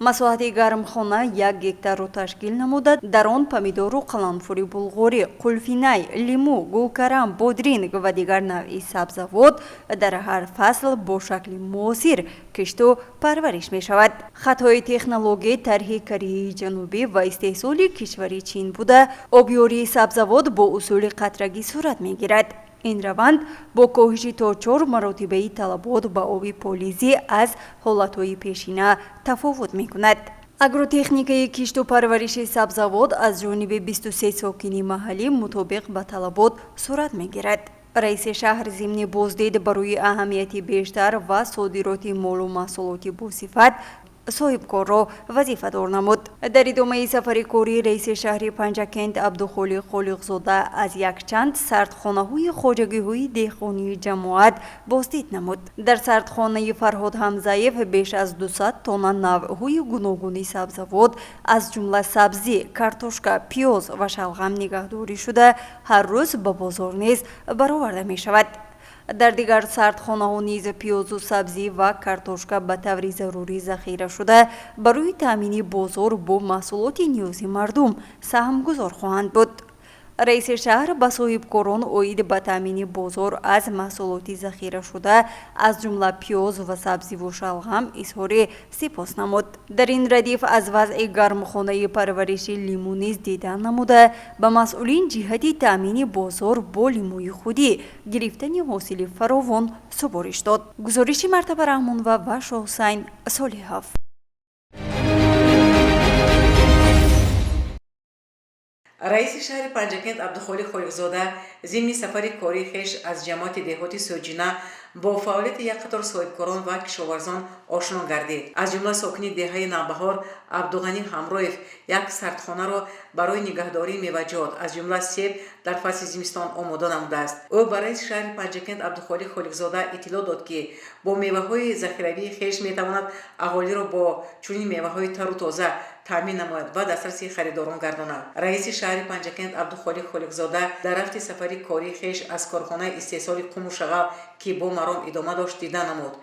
масоҳати гармхона 1 гектарро ташкил намуда, дар он помидору қаланфури булғорӣ, қулфинай, лимӯ, гулкарам, бодринг ва дигар навъи сабзавот дар ҳар фасл бо шакли муосир кишту парвариш мешавад. хатҳои технологӣ, тарҳи Кореяи Ҷанубӣ ва истеҳсоли кишвари Чин буда, обёрии сабзавот бо усули қатрагӣ сурат мегирад. ин раванд бо коҳиши то 4 маротибаи талабот ба оби полизӣ аз ҳолатҳои пешина тафовут мекунад. агротехникаи кишту парвариши сабзавот аз ҷониби 23 сокини маҳаллӣ мутобиқ ба талабот сурат мегирад. раиси шаҳр зимни боздид барои аҳамияти бештар ва содироти молу маҳсулоти босифат соҳибкорро вазифадор намуд. дар идомаи сафари корӣ раиси шаҳри Панҷакент Абдухолиқ Холиқзода аз якчанд сардхонаҳои хоҷагиҳои деҳқонии ҷамоат боздид намуд. дар сардхонаи Фарҳод Ҳамзаев беш аз 200 тонна навъҳои гуногуни сабзавот аз ҷумла сабзӣ, картошка, пиёз ва шалғам нигаҳдорӣ шуда, ҳар рӯз ба бозор низ бароварда мешавад. дар дигар сардхонаҳо низ пиёзу сабзӣ ва картошка ба таври зарурӣ захира шуда, барои таъмини бозор бо маҳсулоти ниёзи мардум саҳмгузор хоҳанд буд. раиси шаҳр ба соҳибкорон оид ба таъмини бозор аз маҳсулоти захира шуда аз ҷумла пиёз ва сабзиву шалғам изҳори сипос намуд. дар ин радиф аз вазъи гармхонаи парвариши лимӯ низ дидан намуда, ба масъулин ҷиҳати таъмини бозор бо лимӯи худӣ гирифтани ҳосили фаровон супориш дод. гузориши Мартаба Раҳмонова ва Шоҳусайн Солиҳов. раиси шаҳри Панҷакент Абдухолиқ Холиқзода зимни сафари кории хеш аз ҷамоати деҳоти Соҷина бо фаъолияти як қатор соҳибкорон ва кишоварзон ошно гардид. аз ҷумла сокини деҳаи Навбаҳор Абдуғанӣ Ҳамроев як сардхонаро барои нигаҳдории меваҷот аз ҷумла себ дар фасли зимистон омода намудааст. ӯ ба раиси шаҳри Панҷакент Абдухолиқ Холиқзода иттилоъ дод, ки бо меваҳои захиравии хеш метавонад аҳолиро бо чунин меваҳои тару тоза таъмин намояд ва дастраси харидорон гардонад. раиси шаҳри Панҷакент Абдухолиқ Холиқзода дар рафти сафари кории хеш аз корхонаи истеҳсоли қуму шағал, ки бо маром идома дошт, дидан намуд.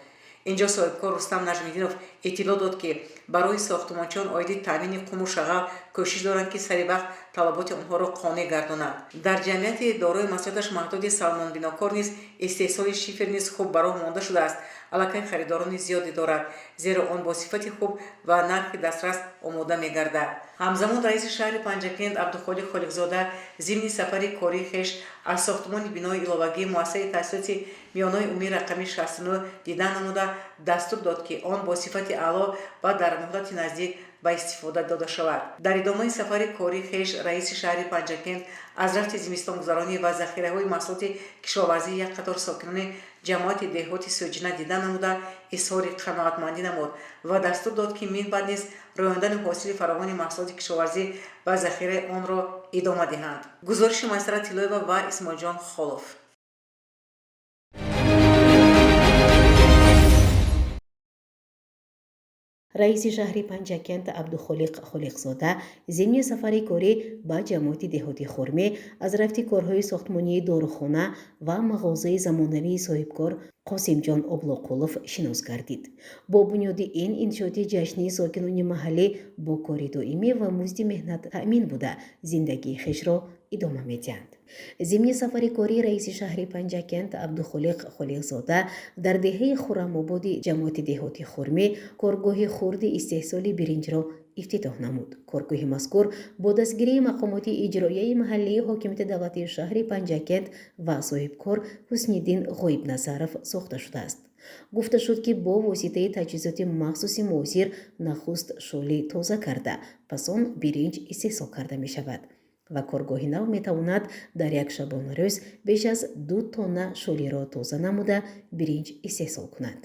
инҷо соҳибкор Рустам Наҷмиддинов иттилоъ дод, ки барои сохтмончиён оиди таъмини қуму шағал кӯшиш доранд, ки сари вақт талаботи онҳоро қонеъ гардонанд. дар ҷамъияти дорои масъулияташ маҳдуди Салмон Бинокор низ истеҳсоли шифр низ хуб ба роҳ монда шудааст. аллакай харидорони зиёде дорад, зеро он бо сифати хуб ва нархи дастрас омода мегардад. ҳамзамон раиси шаҳри Панҷакент Абдухолиқ Холиқзода зимни сафари кории хеш аз сохтмони бинои иловагии муассисаи таҳсилоти миёнаи умумии рақами 69 дидан намуда дастур дод, ки он бо сифати аъло ва дар муҳлати наздик ба истифода дода шавад. дар идомаи сафари кории хеш раиси шаҳри Панҷакент аз рафти зимистонгузаронӣ ва захираҳои маҳсулоти кишоварзии як қатор сокинони ҷамоати деҳоти Соҷина дидан намуда изҳори қаноатмандӣ намуд ва дастур дод, ки минбаъд низ роёндани ҳосили фаровони маҳсулоти кишоварзӣ ва захираи онро идома диҳанд. гузориши Майсара Тиллоева ва Исмоилҷон Холов. раиси шаҳри Панҷакент Абдухолиқ Холиқзода зимни сафари корӣ ба ҷамоати деҳоти Хурмӣ аз рафти корҳои сохтмонии дорухона ва мағозаи замонавии соҳибкор Қосимҷон Облоқулов шинос гардид. бо бунёди ин иншооти ҷашнии сокинони маҳаллӣ бо кори доимӣ ва музди меҳнат таъмин буда зиндагии хешро идома медиҳанд. зимни сафари кории раиси шаҳри Панҷакент Абдухолиқ Холиқзода дар деҳаи Хуррамободи ҷамоати деҳоти Хурмӣ коргоҳи хурди истеҳсоли биринҷро ифтитоҳ намуд. коргоҳи мазкур бо дастгирии мақомоти иҷроияи маҳаллии ҳокимияти давлатии шаҳри Панҷакент ва соҳибкор Ҳусниддин Ғоибназаров сохта шудааст. гуфта шуд, ки бо воситаи таҷҳизоти махсуси муосир нахуст шоли тоза карда, пас он биринҷ истеҳсол карда мешавад ва коргоҳи нав метавонад дар як шабонарӯз беш аз 2 тонна шолиро тоза намуда биринҷ истеҳсол кунад.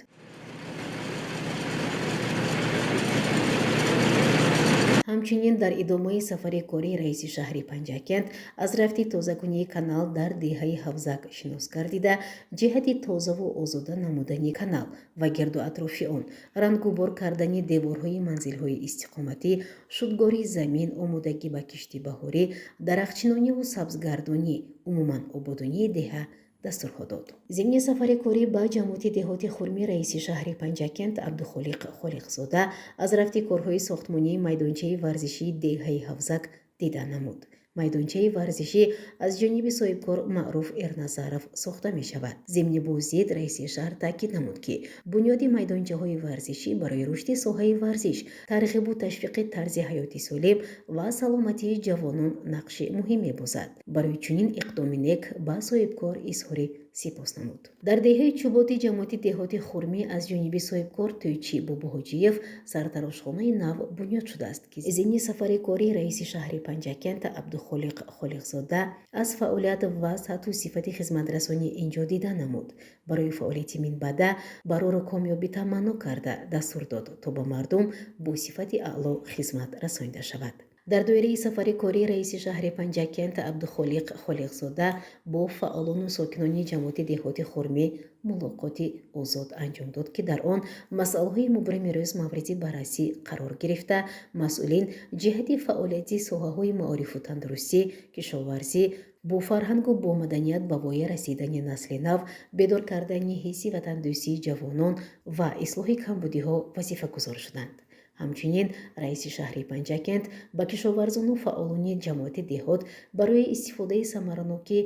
ҳамчунин дар идомаи сафари кори раиси шаҳри панҷакент аз рафти тозакунии канал дар деҳаи ҳавзак шинос гардида ҷиҳати тозаву озода намудани канал ва гирду атрофи он, рангубор кардани деворҳои манзилҳои истиқоматӣ, шудгори замин, омодагӣ ба кишти баҳорӣ, дарахтчинониву сабзгардонӣ, умуман ободонии деҳа дастурҳо дод. Зимни сафари корӣ ба ҷамоати деҳоти Хурми раиси шаҳри Панҷакент Абдухолиқ Холиқзода аз рафти корҳои сохтмонии майдончаи варзишии деҳаи Ҳавзак дида намуд. майдончаи варзишӣ аз ҷониби соҳибкор Маъруф Эрназаров сохта мешавад. Зимни Бузид раиси шаҳр таъкид намуд ки бунёди майдончаҳои варзишӣ барои рушди соҳаи варзиш, тарғибу ташвиқи тарзи ҳаёти солим ва саломатии ҷавонон нақши муҳим мебозад. Барои чунин иқдоми нек ба соҳибкор изҳори сипос намуд. Дар деҳаи Чуботи ҷамоати деҳоти Хурмӣ аз ҷониби соҳибкор Тӯйчи Бобоҳоҷиев сартарошхонаи нав бунёд шудааст ки зимни сафари кори раиси шаҳри Панҷакент Абдухолиқ Холиқзода аз фаъолият ва сатҳу сифати хизматрасонӣ ин ҷо дида намуд. Барои фаъолияти минбаъда барору комёбӣ таманно карда дастур дод то ба мардум бо сифати аъло хизмат расонида шавад. Дар доираи сафари кори раиси шаҳри Панҷакент Абдухолиқ Холиқзода бо фаъолону сокинони ҷамоати деҳоти Хурмӣ мулоқоти озод анҷом дод ки дар он масъалаҳои мубрими рӯз мавриди баррасӣ қарор гирифта, масъулин ҷиҳати фаъолияти соҳаҳои маорифу тандурустӣ, кишоварзӣ, бо фарҳангу бо маданият ба воя расидани насли нав, бедор кардани ҳисси ватандӯстии ҷавонон ва ислоҳи камбудиҳо вазифагузор шуданд. ҳамчунин раиси шаҳри Панҷакент ба кишоварзону фаъолони ҷамоати деҳот барои истифодаи самараноки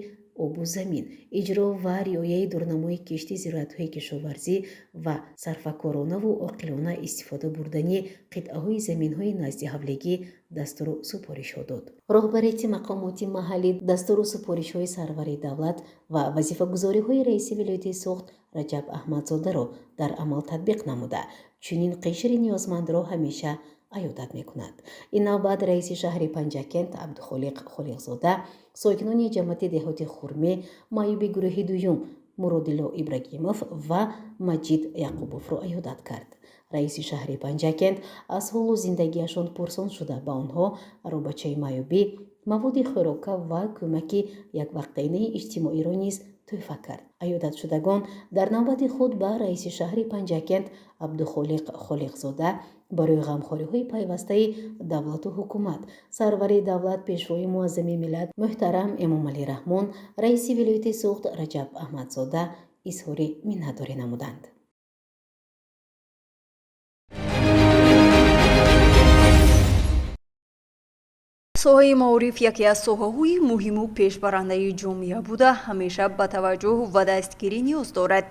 обу замин, иҷро ва риояи дурнамои кишти зироятҳои кишоварзӣ ва сарфакоронаву оқилона истифода бурдани қитъаҳои заминҳои назди ҳавлигӣ дастуру супоришҳо дод. роҳбарияти мақомоти маҳаллӣ дастуру супоришҳои сарвари давлат ва вазифагузориҳои раиси вилояти Суғд Раҷаб Аҳмадзодаро дар амал татбиқ намуда, чунин қишри ниёзмандро ҳамеша айодат мекунад. ин навбат раиси шаҳри Панҷакент Абдухолиқ Холиқзода сокинони ҷамоати деҳоти Хурмӣ, маъюби гурӯҳи дуюм Муродилло Ибрагимов ва Маҷид Яқубовро айодат кард. раиси шаҳри Панҷакент аз ҳолу зиндагиашон пурсон шуда ба онҳо аробачаи маъюбӣ, маводи хӯрока ва кӯмаки яквақтаинаи иҷтимоиро низ тӯҳфа кард. айодатшудагон дар навбати худ ба раиси шаҳри Панҷакент Абдухолиқ Холиқзода барои ғамхориҳои пайвастаи давлату ҳукумат, сарвари давлат пешвои муаззами миллат муҳтарам Эмомалӣ Раҳмон, раиси вилояти Суғд Раҷаб Аҳмадзода изҳори миннатдорӣ намуданд. соҳаи маориф яке аз соҳаҳои муҳиму пешбарандаи ҷомеа буда ҳамеша ба таваҷҷӯҳ ва дастгирӣ ниёз дорад.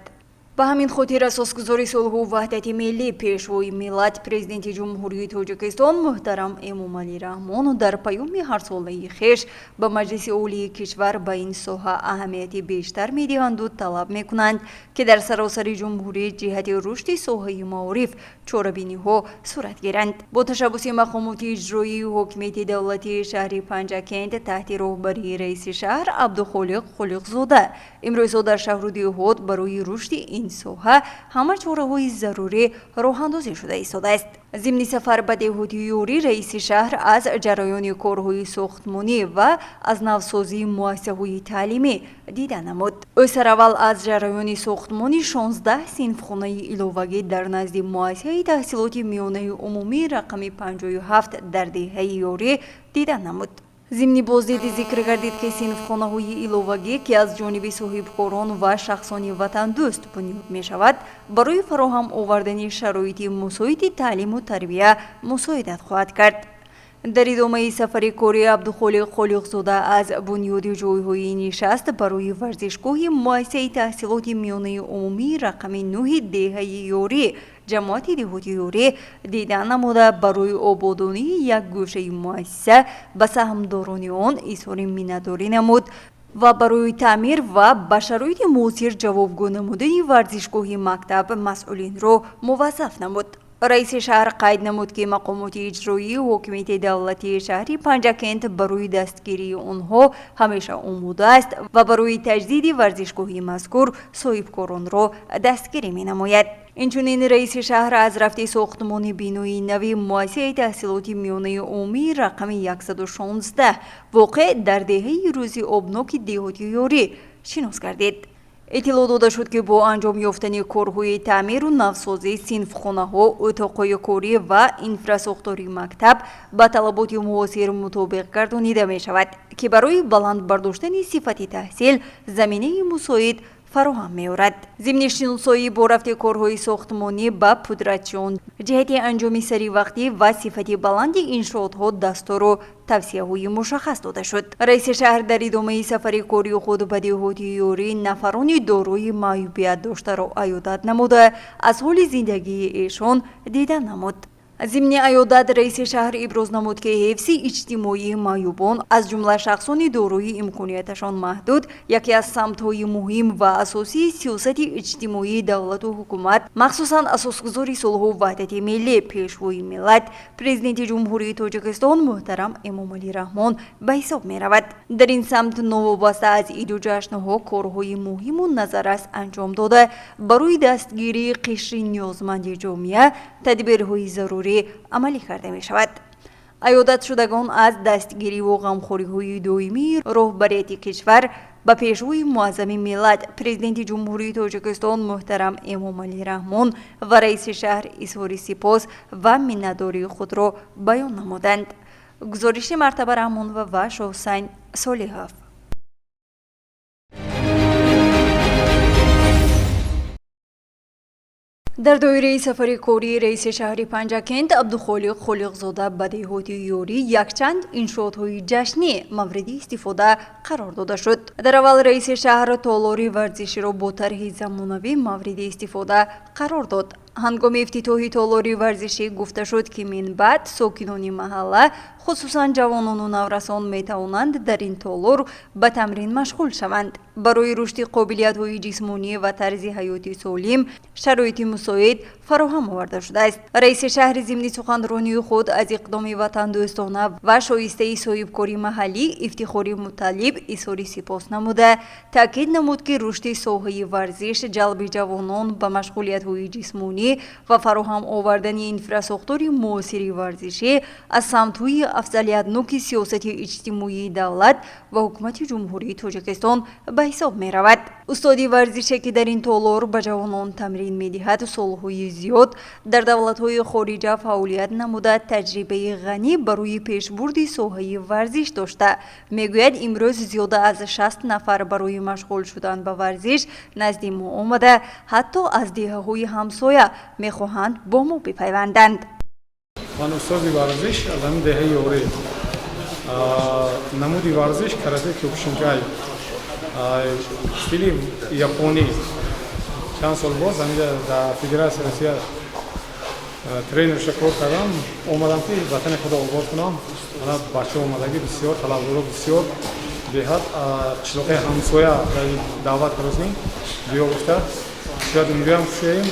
ба ҳамин хотир асосгузори сулҳу ваҳдати миллӣ пешвои миллат президенти ҷумҳурии Тоҷикистон муҳтарам Эмомалӣ Раҳмон дар паёми ҳарсолаи хеш ба Маҷлиси олии кишвар ба ин соҳа аҳамияти бештар медиҳанду талаб мекунанд ки дар саросари ҷумҳурӣ ҷиҳати рушди соҳаи маориф чорабиниҳо сурат гиранд. бо ташаббуси мақомоти иҷроии ҳокимияти давлатии шаҳри Панҷакент таҳти роҳбарии раиси шаҳр Абдухолиқ Холиқзода имрӯзҳо дар шаҳру деҳот барои рушди ин соҳа ҳама чораҳои зарурӣ роҳандозӣ шуда истодааст. зимни сафар ба деҳоти Юрӣ раиси шаҳр аз ҷараёни корҳои сохтмонӣ ва аз навсозии муассисаҳои таълимӣ дида намуд. ӯ сараввал аз ҷараёни сохтмони 16 синфхонаи иловагӣ дар назди муассисаи таҳсилоти миёнаи умумии рақами 57 дар деҳаи Юрӣ дида намуд. зимни боздиди зикр гардид ки синфхонаҳои иловагӣ ки аз ҷониби соҳибкорон ва шахсони ватандӯст бунёд мешавад, барои фароҳам овардани шароити мусоиди таълиму тарбия мусоидат хоҳад кард. дар идомаи сафари кори Абдухолиқ Холиқзода аз бунёди ҷойҳои нишаст барои варзишгоҳи муассисаи таҳсилоти миёнаи умумии рақами 9 деҳаи Юрӣ ҷамоати деҳоти Юрӣ дида намуда барои ободонии як гӯшаи муассиса ба саҳмдорони он изҳори миннатдорӣ намуд ва барои таъмир ва ба шароити муосир ҷавобгӯ намудани варзишгоҳи мактаб масъулинро муваззаф намуд. раиси шаҳр қайд намуд ки мақомоти иҷроии ҳокимияти давлатии шаҳри Панҷакент барои дастгирии онҳо ҳамеша омода аст ва барои таҷдиди варзишгоҳи мазкур соҳибкоронро дастгирӣ менамояд. инчунин раиси шаҳр аз рафти сохтмони бинои нави муассисаи таҳсилоти миёнаи умумии рақами 116 воқеъ дар деҳаи рӯзи обноки деҳоти ёрӣ шинос гардид. иттилоъ дода шуд ки бо анҷом ёфтани корҳои таъмиру навсозӣ синфхонаҳо, утоқҳои корӣ ва инфрасохтори мактаб ба талаботи муосир мутобиқ гардонида мешавад, ки барои баланд бардоштани сифати таҳсил заминаи мусоид фароҳам меорад. зимни шиносоӣ бо рафти корҳои сохтмонӣ ба пудратшон, ҷиҳати анҷоми саривақтӣ ва сифати баланди иншоотҳо дастору тавсияҳои мушаххас дода шуд. раиси шаҳр дар идомаи сафари кори худ ба деҳоти ёрӣ нафарони дорои маъюбият доштаро аёдат намуда, аз ҳоли зиндагии эшон дидан намуд. зимни аёдат раиси шаҳр иброз намуд ки ҳифзи иҷтимоии маъюбон аз ҷумла шахсони дорои имконияташон маҳдуд яке аз самтҳои муҳим ва асосии сиёсати иҷтимоии давлату ҳукумат, махсусан асосгузори сулҳу ваҳдати миллӣ, пешвои миллат, президенти ҷумҳурии Тоҷикистон муҳтарам Эмомалӣ Раҳмон ба ҳисоб меравад. дар ин самт новобаста аз иду ҷашнҳо корҳои муҳиму назаррас анҷом дода, барои дастгирии қишри ниёзманди ҷомеа тадбирҳои зарур амалӣ карда мешавад. аёдатшудагон аз дастгириву ғамхориҳои доимии роҳбарияти кишвар ба пешвои муаззами миллат, президенти ҷумҳурии Тоҷикистон муҳтарам Эмомалӣ Раҳмон ва раиси шаҳр изҳори сипос ва миннатдории худро баён намуданд. гузориши Мартаба Раҳмонова ва Шоҳсайн Солиҳов. дар доираи сафари кории раиси шаҳри Панҷакент Абдухолиқ Холиқзода ба деҳоти ёрӣ якчанд иншоотҳои ҷашнӣ мавриди истифода қарор дода шуд. дар аввал раиси шаҳр толори варзиширо бо тарҳи замонавӣ мавриди истифода қарор дод. ҳангоми ифтитоҳи толори варзишӣ гуфта шуд ки минбаъд сокинони маҳалла, хусусан ҷавонону наврасон метавонанд дар ин толор ба тамрин машғул шаванд. барои рушди қобилиятҳои ҷисмонӣ ва тарзи ҳаёти солим шароити мусоид фароҳам оварда шудааст. раиси шаҳри зимни суханронии худ аз иқдоми ватандӯстона ва шоистаи соҳибкори маҳаллӣ Ифтихори Муталиб изҳори сипос намуда, таъкид намуд ки рушди соҳаи варзиш, ҷалби ҷавонон ба машғулиятҳои ҷисмонӣ ва фароҳам овардани инфрасохтори муосири варзишӣ аз самтҳои афзалиятноки сиёсати иҷтимоии давлат ва ҳукумати ҷумҳурии Тоҷикистон ба ҳисоб меравад. устоди варзише ки дар ин толор ба ҷавонон тамрин медиҳад, солҳои зиёд дар давлатҳои хориҷа фаъолият намуда таҷрибаи ғанӣ барои пешбурди соҳаи варзиш дошта. мегӯяд имрӯз зиёда аз 60 нафар барои машғул шудан ба варзиш назди мо омада, ҳатто аз деҳаҳои ҳамсоя мехоҳанд бо мо бипайванданд. ман устози варзиш аз ҳамин деҳаи ёрӣ намуди варзиш карате кёкушинкай стили японӣ чанд сол боз ҳамида дар Федератсияи Россия тренерша кор кардам. омадам ки ватани худо обод кунам. ана бачаҳо омадагӣ бисёр, талабдоро бисёр деҳат qishloqi ҳамсоя даъват кардем. биё гуфта шояд мегӯям кушоем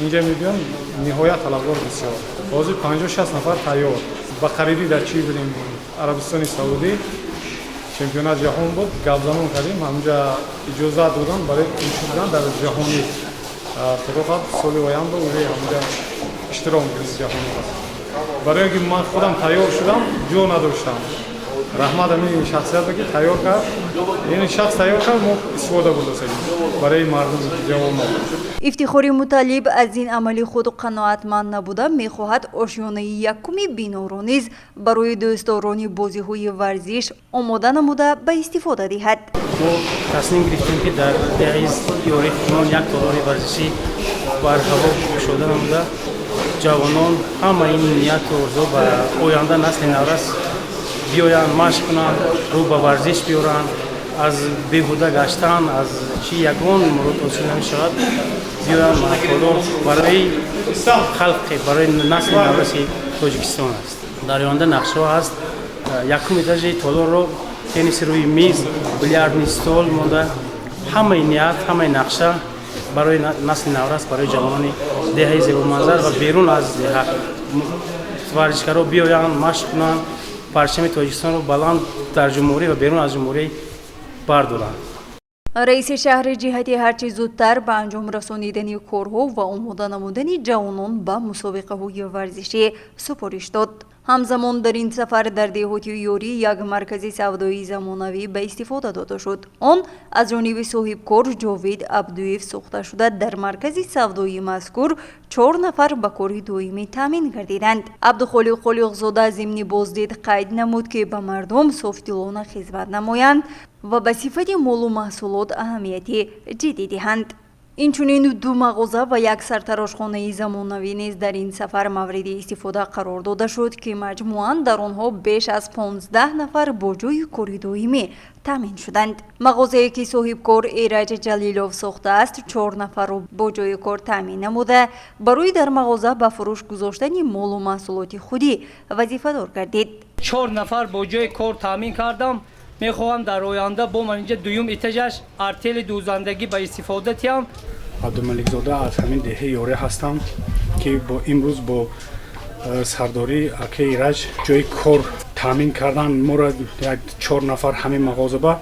инҷа мебиём ниҳоят талабдор бисёр. ҳозир 50-60 нафар тайёр. ба қарибӣ дар чӣ будем Арабистони Саудӣ чемпионат ҷаҳон буд, гапзанон кардем, ҳамҷа иҷозат доданд барои кӯшидан дар ҷаҳонӣ. худо хоҳад соли оянда уже ҳамҷа иштирок гирифт ҷаҳонӣ. барое ки ман худам тайёр шудам, ҷо надоштам. раҳмат ҳамин шахсияте ки тайёр кард, яъне шахс тайёр кард, мо истифода бурдасем барои мардум ҷавонон. Ифтихори Муталиб аз ин амали худ қаноатманд набуда, мехоҳад ошёнаи якуми биноро низ барои дӯстдорони бозиҳои варзиш омода намуда ба истифода диҳад. мо тасмим гирифтем ки дар деҳаи ёрӣ хунон як толори варзишӣ бар ҳаво кушода намуда, ҷавонон ҳамаи нияту орзу ба оянда насли наврас биёянд, машқ кунанд, рӯ ба варзиш биёранд, аз беҳуда гаштан, аз чӣ ягон мурод ҳосил намешавад, биёянд манфаътдор барои халқи, барои насли навраси Тоҷикистон аст. дар оянда нақшаҳо ҳаст. якум этажи толорро тениси рӯи миз, бильярдни стол монда, ҳамаи ният, ҳамаи нақша барои насли наврас, барои ҷавонони деҳаи зебоманзар ва берун аз деҳа варзишгаро биёянд, машқ кунанд, парчами Тоҷикистонро баланд дар ҷумҳурӣ ва берун аз ҷумҳурӣ бардоранд. раиси шаҳр ҷиҳати ҳарчи зудтар ба анҷом расонидани корҳо ва омода намудани ҷавонон ба мусобиқаҳои варзишӣ супориш дод. ҳамзамон дар ин сафар дар деҳоти ёрӣ як маркази савдоии замонавӣ ба истифода дода шуд. Он аз ҷониби соҳибкор ҷовид абдуев сохта шуда дар маркази савдоии мазкур 4 нафар ба кори доимӣ таъмин гардиданд. абдухолиқ холиқзода зимни боздид қайд намуд ки ба мардум софдилона хизмат намоянд ва ба сифати молу маҳсулот аҳамияти ҷиддӣ диҳанд. инчунин 2 мағоза ва як сартарошхонаи замонавӣ низ дар ин сафар мавриди истифода қарор дода шуд ки маҷмӯан дар онҳо беш аз 15 нафар бо ҷойи кори доимӣ таъмин шуданд. мағозае ки соҳибкор эраҷ ҷалилов сохтааст 4 нафарро бо ҷойи кор таъмин намуда барои дар мағоза ба фурӯш гузоштани молу маҳсулоти худӣ вазифадор гардид. 4 нафар бо ҷойи кор таъмин кардам. мехоҳам дар оянда бо ман инҷа дуюм этажаш артели дӯзандагӣ ба истифода тиям. абдумаликзода аз ҳамин деҳаи ёрӣ ҳастам ки имрӯз бо сардори акаи раҷ ҷойи кор таъмин кардан моро як 4 нафар ҳамин мағозаба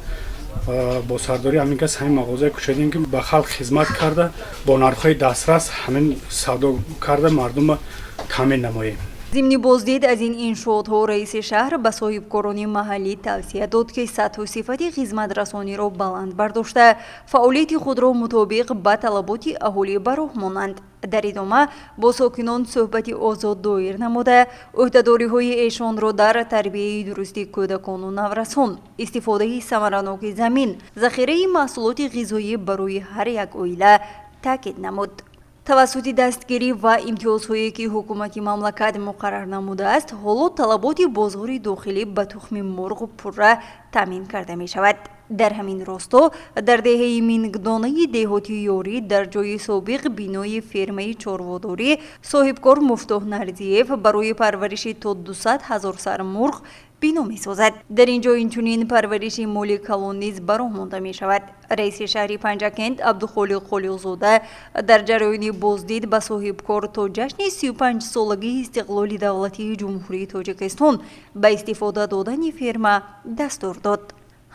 бо сардори ҳамин кас ҳамин мағозае кушодем ки ба халқ хизмат карда бо нархҳои дастрас ҳамин савдо карда мардума таъмин намоем. зимни боздид аз ин иншоотҳо раиси шаҳр ба соҳибкорони маҳаллӣ тавсия дод ки сатҳу сифати хизматрасониро баланд бардошта фаъолияти худро мутобиқ ба талаботи аҳолӣ ба роҳ монанд. дар идома бо сокинон суҳбати озод доир намуда ӯҳдадориҳои эшонро дар тарбияи дурусти кӯдакону наврасон, истифодаи самараноки замин, захираи маҳсулоти ғизоӣ барои ҳар як оила таъкид намуд. тавассути дастгирӣ ва имтиёзҳое ки ҳукумати мамлакат муқаррар намудааст ҳоло талаботи бозори дохилӣ ба тухми мурғ пурра таъмин карда мешавад. дар ҳамин росто дар деҳаи мингдонаи деҳоти ёрӣ дар ҷои собиқ бинои фермаи чорводорӣ соҳибкор муфтоҳ нарзиев барои парвариши то 200 000 сар мурғ бино месозад. дар ин ҷо инчунин парвариши моли калон низ ба роҳ монда мешавад. раиси шаҳри Панҷакент Абдухолиқ Холиқзода дар ҷараёни боздид ба соҳибкор то ҷашни 35-солагии истиқлоли давлатии ҷумҳурии Тоҷикистон ба истифода додани ферма дастур дод.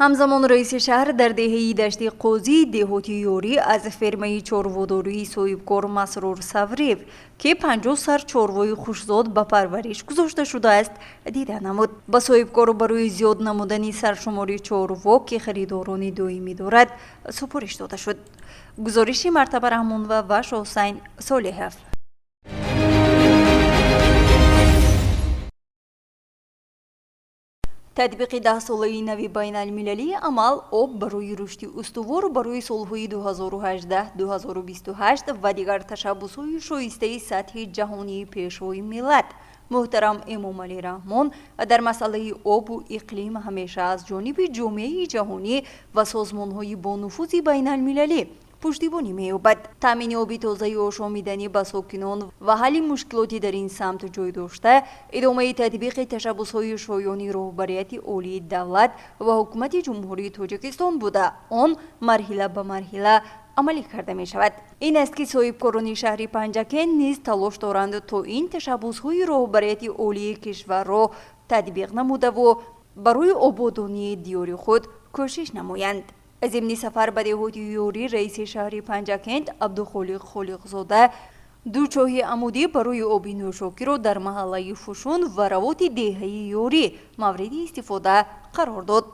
ҳамзамон раиси шаҳр дар деҳаи дашти қозии деҳоти ёрӣ аз фермаи чорводории соҳибкор Масрур Савриев ки 50 сар чорвои хушзод ба парвариш гузошта шудааст дида намуд. ба соҳибкор барои зиёд намудани саршумори чорво ки харидорони доимӣ дорад супориш дода шуд. гузориши Мартаба Раҳмонова ва Шоҳсайн Солеҳов. татбиқи 10-солаи нави байналмилалии амал об барои рушди устувор барои солҳои 2018-2028 ва дигар ташаббусҳои шоистаи сатҳи ҷаҳонии пешрои миллат. муҳтарам Эмомалӣ Раҳмон дар масъалаи обу иқлим ҳамеша аз ҷониби ҷомеаи ҷаҳонӣ ва созмонҳои бо нуфузи байналмилалӣ пуштибонӣ меёбад. таъмини оби тозаи ошомиданӣ ба сокинон ва ҳалли мушкилоти дар ин самт ҷой дошта идомаи татбиқи ташаббусҳои шоёни роҳбарияти олии давлат ва ҳукумати ҷумҳурии Тоҷикистон буда он марҳила ба марҳила амалӣ карда мешавад. ин аст ки соҳибкорони шаҳри Панҷакент низ талош доранд то ин ташаббусҳои роҳбарияти олии кишварро татбиқ намудаву барои ободонии диёри худ кӯшиш намоянд. зимни сафар ба деҳоти ёрӣ раиси шаҳри Панҷакент Абдухолиқ Холиқзода 2 чоҳи амудӣ барои оби нӯшокиро дар маҳаллаи Фушун ва равоти деҳаи ёрӣ мавриди истифода қарор дод.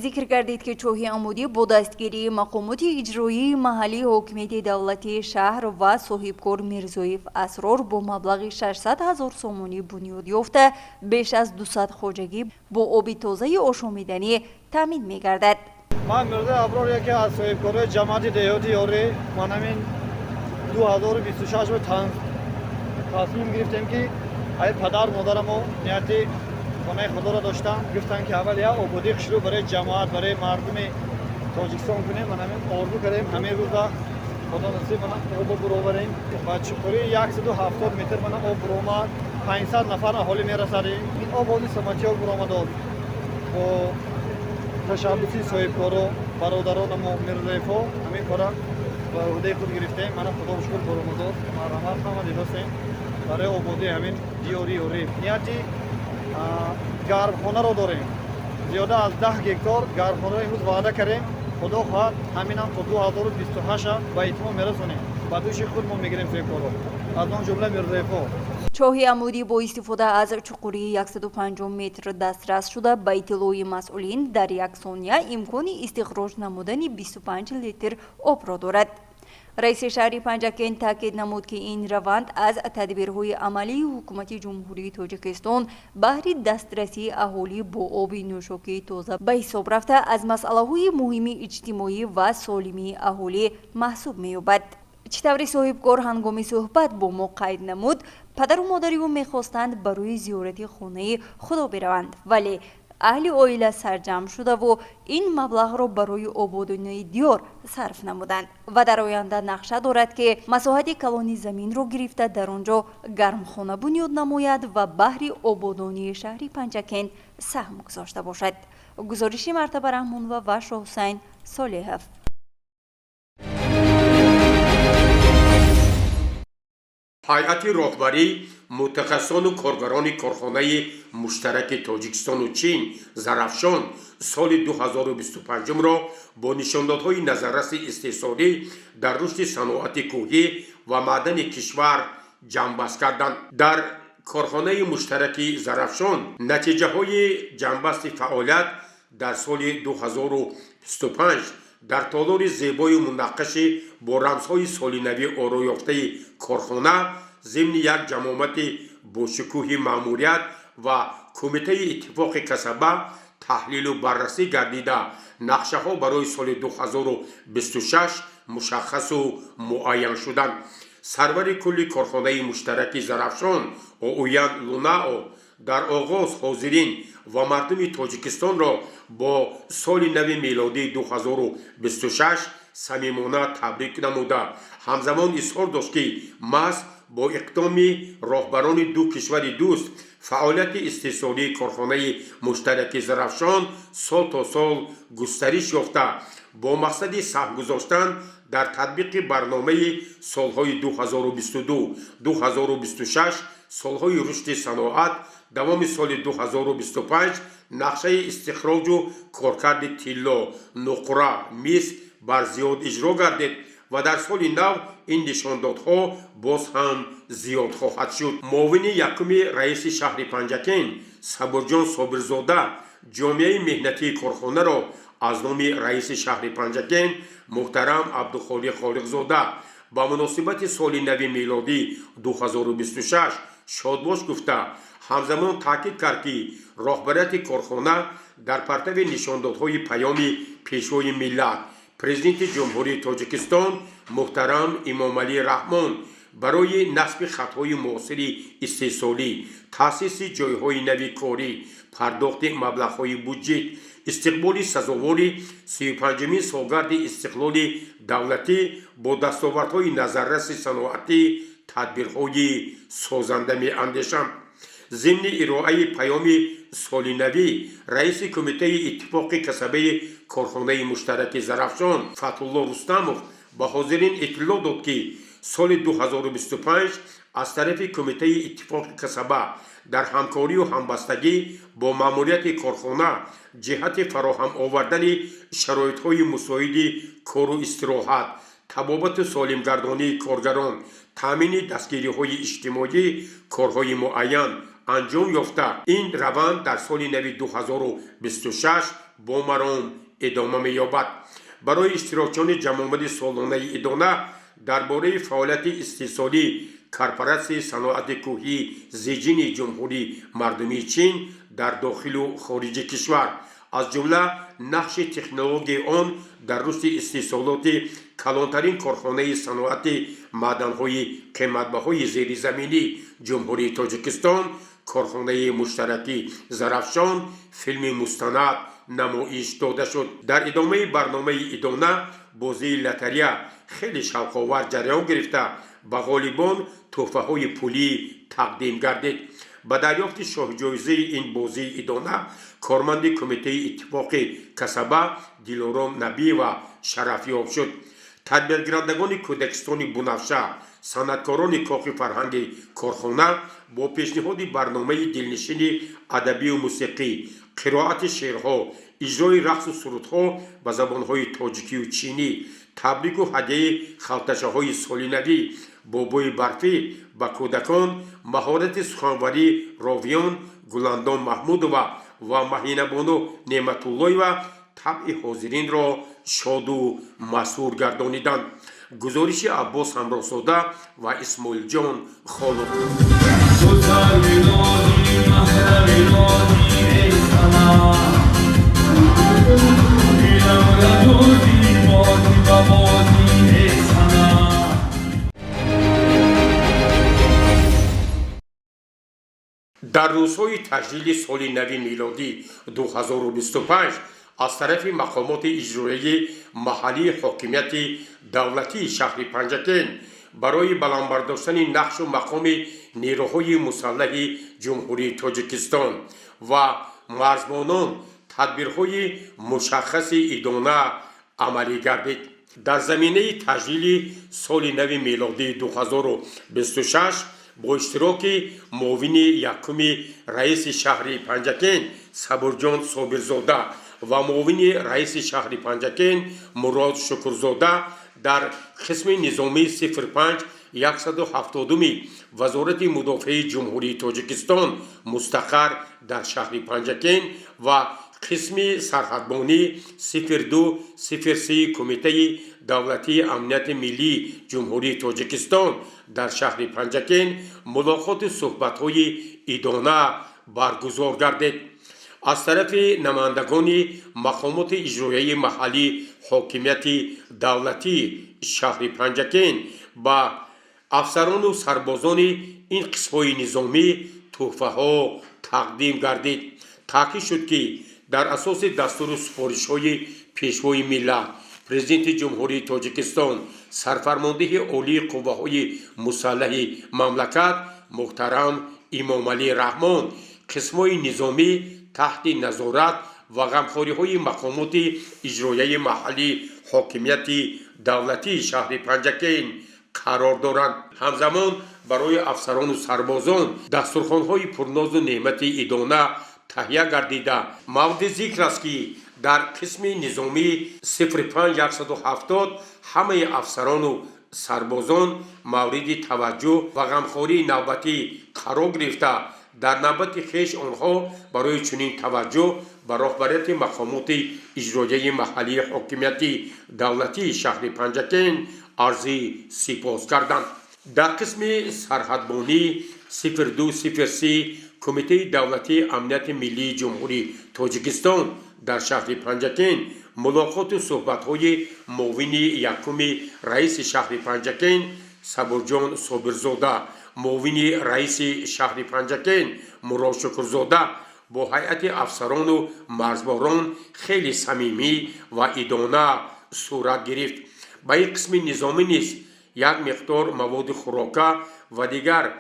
зикр гардид ки чоҳи амудӣ бо дастгирии мақомоти иҷроии маҳаллии ҳокимияти давлатии шаҳр ва соҳибкор Мирзоев Асрор бо маблағи 600 000 сомонӣ бунёд ёфта беш аз 200 хоҷагӣ бо оби тозаи ошомиданӣ таъмин мегардад. من مرزا ابرار یکی از صاحبکارهای جماعت دهاتی یاری من همین 2026 رو تصمیم گرفتیم که ای پدر مادرم و نیتی خانه خدا را داشتن گفتن که اول یا آبادی شروع برای جماعت برای مردم تاجیکستان کنیم من همین آرزو کردیم همین روزا خدا نصیب من آب برو بریم و چطوری 170 متر من آب برو آمد 500 نفر اهالی میرسادیم این آبادی سماتی ها برو آمد و تشابهی صاحبکارو برادران ما میرزایفو همین کارا با عهده خود گرفتیم. من خدا رو شکر برام داد ما رحمت خواهم دیدستیم برای آبادی همین دیاری و ریف نیاتی گرمخانه رو داریم زیاده از 10 هکتار گرمخانه امروز وعده کردیم خدا خواهد همینم تا 2028 به اتمام میرسونیم. با دوش خود ما میگیریم توی کارو. از آن جمله میرزایفو. چاه عمودی با استفاده از چقوری 105 متر دسترس شده به اطلاع مسئولین در یک ثانیه امکان استخراج نمودن 25 لیتر آب را دارد. رئیس شهر پنجکن تاکید نمود که این روند از تدبیرهای عملی حکومت جمهوری تاجیکستان بهر دسترسی اهالی با آب نوشابه تازه به حساب رفته از مسئله‌های مهم اجتماعی و سالمی اهالی محسوب می‌یابد. چطوری صاحبکار هنگامی صحبت با ما قید نمود پدر و مادری او میخواستند برای زیارت خانه خدا بروند، ولی اهل عائله سرجم شده و این مبلغ را برای آبادانی دیار صرف نمودند و در آینده نقشه دارد که مساحت کلانی زمین را گرفته در آنجا گرمخانه بنیاد نماید و بهر آبادانی شهر پنجکن سهم گذاشته باشد. گزارش مرتبه رحمان و وشا حسین صالحов. ҳайати роҳбарӣ мутахассисону коргарони корхонаи муштараки тоҷикистону чин зарафшон соли 2025-ро бо нишондодҳои назарраси истеҳсолӣ дар рушди саноати кӯҳӣ ва маъдани кишвар ҷамъбаст карданд. дар корхонаи муштараки зарафшон натиҷаҳои ҷамъбасти фаъолият дар соли 2025 дар толори зебою мунаққаши бо рамзҳои солинавӣ оро ёфтаи корхона зимни як ҷамомати бошукӯҳи маъмурият ва кумитаи иттифоқи касаба таҳлилу баррасӣ гардида нақшаҳо барои соли 2026 мушаххасу муайян шуданд. сарвари кулли корхонаи муштараки зарафшон оуян лунао дар оғоз ҳозирин ва мардуми тоҷикистонро бо соли нави милодии 2026 самимона табрик намуда ҳамзамон изҳор дошт ки маҳз бо иқдоми роҳбарони ду кишвари дӯст фаъолияти истеҳсолии корхонаи муштараки зарафшон сол то сол густариш ёфта бо мақсади саҳм гузоштан дар татбиқи барномаи солҳои 2022-2026 солҳои рушди саноат давоми соли 2025 нақшаи истихроҷу коркарди тилло, нуқра, мис бар зиёд иҷро гардид ва дар соли нав ин нишондодҳо боз ҳам зиёд хоҳад шуд. муовини якуми раиси шаҳри панҷакен сабурҷон собирзода ҷомеаи меҳнатии корхонаро аз номи раиси шаҳри панҷакен муҳтарам абдухолиқ холиқзода ба муносибати соли нави милодӣ 2026 шодбош гуфта ҳамзамон таъкид кард ки роҳбарияти корхона дар партави нишондодҳои паёми пешвои миллат президенти ҷумҳурии тоҷикистон муҳтарам имомалӣ раҳмон барои насби хатҳои муосири истеҳсолӣ, таъсиси ҷойҳои нави корӣ, пардохти маблағҳои буҷет, истиқболи сазовори 35-мин солгарди истиқлоли давлатӣ бо дастовардҳои назарраси саноатӣ тадбирҳои созанда меандешанд. зимни ироаи паёми солинавӣ раиси кумитаи иттифоқи касабаи корхонаи муштараки зарафшон фатҳулло рустамов ба ҳозирин иттилоъ дод ки соли 2025 аз тарафи кумитаи иттифоқи касаба дар ҳамкорию ҳамбастагӣ бо маъмурияти корхона ҷиҳати фароҳам овардани шароитҳои мусоиди кору истироҳат, табобату солимгардонии коргарон, таъмини дастгириҳои иҷтимоӣ, корҳои муайян анҷом ёфта ин раванд дар соли нави 2026 бо маром идома меёбад. барои иштирокчиёни ҷамомади солонаи идона дар бораи фаъолияти истеҳсолӣ корпораtsияи саноати кӯҳии зиҷини ҷумҳурии мардумии чин дар дохилу хориҷи кишвар аз ҷумла нақши технологияи он дар рушди истеҳсолоти калонтарин корхонаи саноати маъданҳои қиматбаҳои зеризаминии ҷумҳурии тоҷикистон корхонаи муштараки зарафшон филми мустанад намоиш дода шуд. дар идомаи барномаи идона бозии лотарея хеле шавқовар ҷараён гирифта ба ғолибон тӯҳфаҳои пулӣ тақдим гардид. ба дарёфти шоҳиҷоизаи ин бозии идона корманди кумитаи иттифоқи касаба дилором набиева шарафёб шуд. тадбиргирандагони кӯдакистони бунавша, санъаткорони коқи фарҳанги корхона бо пешниҳоди барномаи дилнишини адабию мусиқӣ, қироати шеърҳо, اجرای رقص و سرودها به زبانهای تاجیکی و چینی، تبریک و هدیه خلطشه های سال نوی، بابای برفی به کودکان، مهارت سخنوری راویان گلندان محمودова و مهینه بانو نعمت الله و طبع حاضرین را شاد و مسرور گردانیدند. گزارش عباس همراه‌زاده و اسماعیل جان خالق. در روزهای تجلیل سال نو میلادی 2025 از طرف مقامات اجرایی محلی حاکمیت دولتی شهر پنجکن برای بلندبرداشتن نقش و مقام نیروهای مسلح جمهوری تاجیکستان و مرزبانان تدبیرهای مشخص ادانه عملی گردید. در زمینه تجلیل سال نو میلادی 2026 با اشتراک معاون یکم رئیس شهر پنجکن صبرجان صابرزاده و معاون رئیس شهر پنجکن مراد شکرزاده در قسم نظامی 05 170 وزارت مدافع جمهوری تاجیکستان مستقر در شهر پنجکن و قسم سرحدبانی 0203 کمیته دولتی امنیت ملی جمهوری تاجیکستان در شهر پنجکن ملاقات صحبت‌های ادانه برگزار گردید. از طرف نمایندگان مقامات اجرایی محلی حاکمیت دولتی شهر پنجکن با افسران و سربازان این قسم‌های نظامی تحفه‌ها تقدیم گردید. تاکید شد که در اساس دستور سفارش‌های پیشوای ملت پرزیدنت جمهوری تاجیکستان سرفرمانده عالی قوه‌های مسلح مملکت محترم امام علی رحمان قسم‌های نظامی تحت نظارت و غمخوری‌های مقامات اجرایی محلی حاکمیت دولتی شهر پنجکن قرار دارند. همزمان برای افسران و سربازان دسترخوان‌های پرناز و نعمت ادانه تهیه گردیده. مورد ذکر است که در قسم نظامی 05170 همه افسران و سربازان مورد توجه و غمخواری نوبتی قرار گرفته. در نوبت خویش آنها برای چنین توجه به رهبریت مقامات اجرایی محلی حاکمیت دولتی شهر پنجکن عرض سپاس کردند. در قسم سرحدبانی 0203 کمیته دولتی امنیت ملی جمهوری تاجیکستان در شهر پنجکن ملاقات و صحبت‌های معاون یکم رئیس شهر پنجکن صبرجان صابرزاده، معاون رئیس شهر پنجکن مراد شکرزاده با هیئت افسران و مرزبانان خیلی صمیمی و ادانه صورت گرفت. با این قسم نظامی نیز یک مقدار مواد خوراکه و دیگر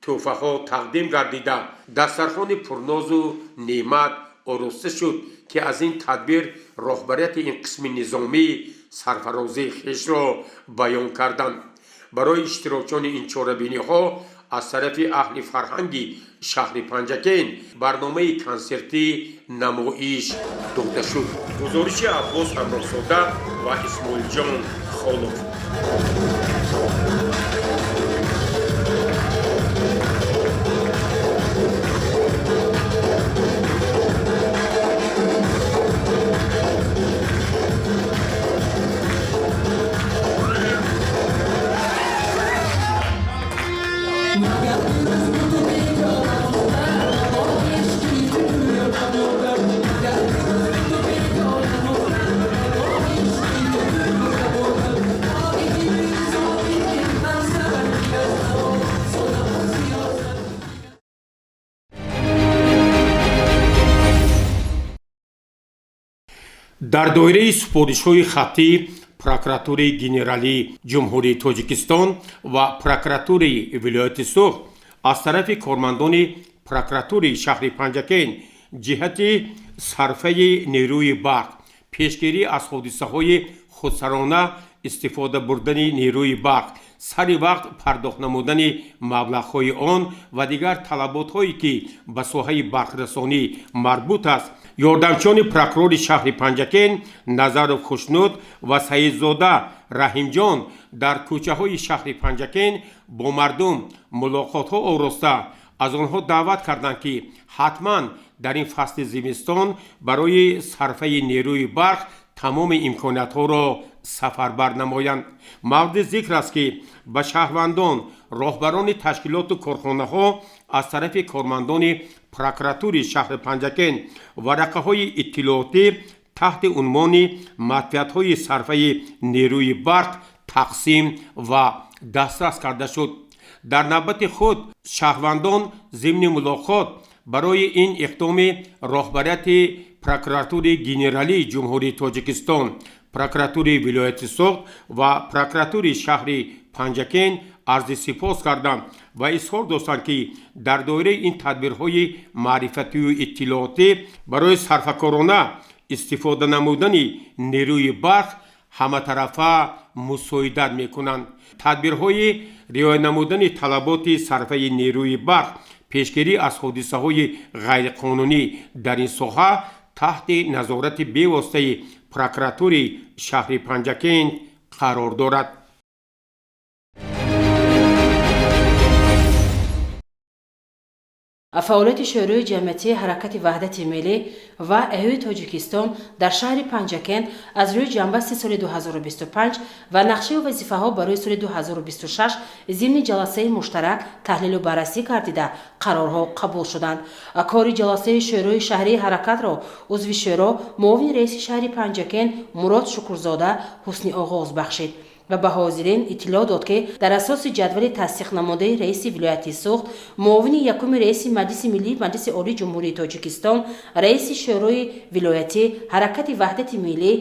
تحفه ها تقدیم گردیده. دسترخوان پرناز و نعمت آراسته شد که از این تدبیر رهبریت این قسم نظامی سرفرازی خویش را بیان کردند. برای اشتراکیان این چاره‌بینی ها از طرف اهل فرهنگی شهر پنجکن برنامه کنسرتی نمایش داده شد. گزارش عباس همراه‌زاده و اسماعیل جان خالق. در دایره سپارش‌های خطی پروکراتور گنرالی جمهوری تاجیکستان و پروکراتور ولایت سوخت از طرف کارمندان پروکراتور شهر پنجکن جهت صرفه نیروی برق، پیشگیری از حادثه‌های خودسرانه استفاده بردن نیروی برق، سر وقت پرداخت نمودن مبلغ‌های آن و دیگر طلبات‌هایی که به ساحه برقرسانی مربوط است ёрдамчиёни прокурори шаҳри Панҷакен Назаров Хушнуд ва Саидзода Раҳимҷон дар кӯчаҳои шаҳри Панҷакен бо мардум мулоқотҳо ороста аз онҳо даъват карданд ки ҳатман дар ин фасли зимистон барои сарфаи нерӯи барқ тамоми имкониятҳоро сафарбар намоянд. мавриди зикр аст ки ба шаҳрвандон роҳбарони ташкилоту корхонаҳо аз тарафи кормандони прокуратури шаҳри Панҷакен варақаҳои иттилоотӣ таҳти унвони матбуъатҳои сарфаи нерӯи барқ тақсим ва дастрас карда шуд. дар навбати худ шаҳрвандон зимни мулоқот барои ин иқдоми роҳбарияти прокуратури генералии ҷумҳурии Тоҷикистон, прокуратури вилояти Соғд ва прокуратури шаҳри Панҷакен арзи сипос карданд ва изҳор доштанд ки дар доираи ин тадбирҳои маърифатию иттилоотӣ барои сарфакорона истифода намудани нерӯи барқ ҳаматарафа мусоидат мекунанд. тадбирҳои риоя намудани талаботи сарфаи нерӯи барқ, пешгирӣ аз ҳодисаҳои ғайриқонунӣ дар ин соҳа таҳти назорати бевоситаи прокуратури шаҳри Панҷакен қарор дорад. фаъолияти шӯрои ҷамъиятии ҳаракати ваҳдати миллӣ ва эҳёи Тоҷикистон дар шаҳри Панҷакен аз рӯи ҷанбасти соли 2025 ва нақшаи вазифаҳо барои соли 2026 зимни ҷаласаи муштарак таҳлилу баррасӣ гардида қарорҳо қабул шуданд. кори ҷаласаи шӯрои шаҳрии ҳаракатро узви шӯро муовини раиси шаҳри Панҷакен Мурод Шукрзода ҳусни оғоз бахшид ва ба ҳозирин иттилоъ дод ки дар асоси ҷадвали тасдиқнамудаи раиси вилояти Суғд, муовини якуми раиси Маҷлиси Миллии Маҷлиси Олии Ҷумҳурии Тоҷикистон, раиси шӯрои вилоятӣ ҳаракати ваҳдати миллӣ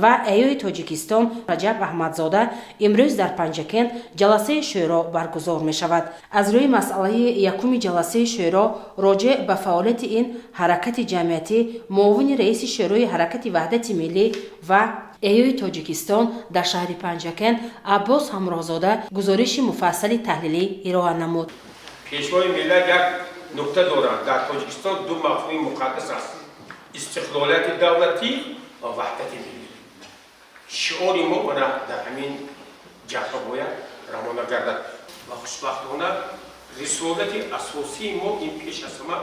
ва эҳёи Тоҷикистон Раҷаб Аҳмадзода имрӯз дар Панҷакен ҷаласаи шӯро баргузор мешавад. аз рӯи масъалаи якуми ҷаласаи шӯро роҷеъ ба фаъолияти ин ҳаракати ҷамъиятӣ муовини раиси шӯрои ҳаракати ваҳдати миллӣ ва эҳёи Тоҷикистон дар шаҳри Панҷакен Аббос Ҳамроҳзода гузориши муфассали таҳлилӣ ироа намуд. пешвои миллат як нукта дорад. дар Тоҷикистон ду мафҳуми муқаддас аст: истиқлолияти давлатӣ ва ваҳдати миллӣ. шиори мо бана дар ҳамин ҷаҳа бояд равона гардад ва хушбахтона рисолати асосии мо ин пеш аз ҳама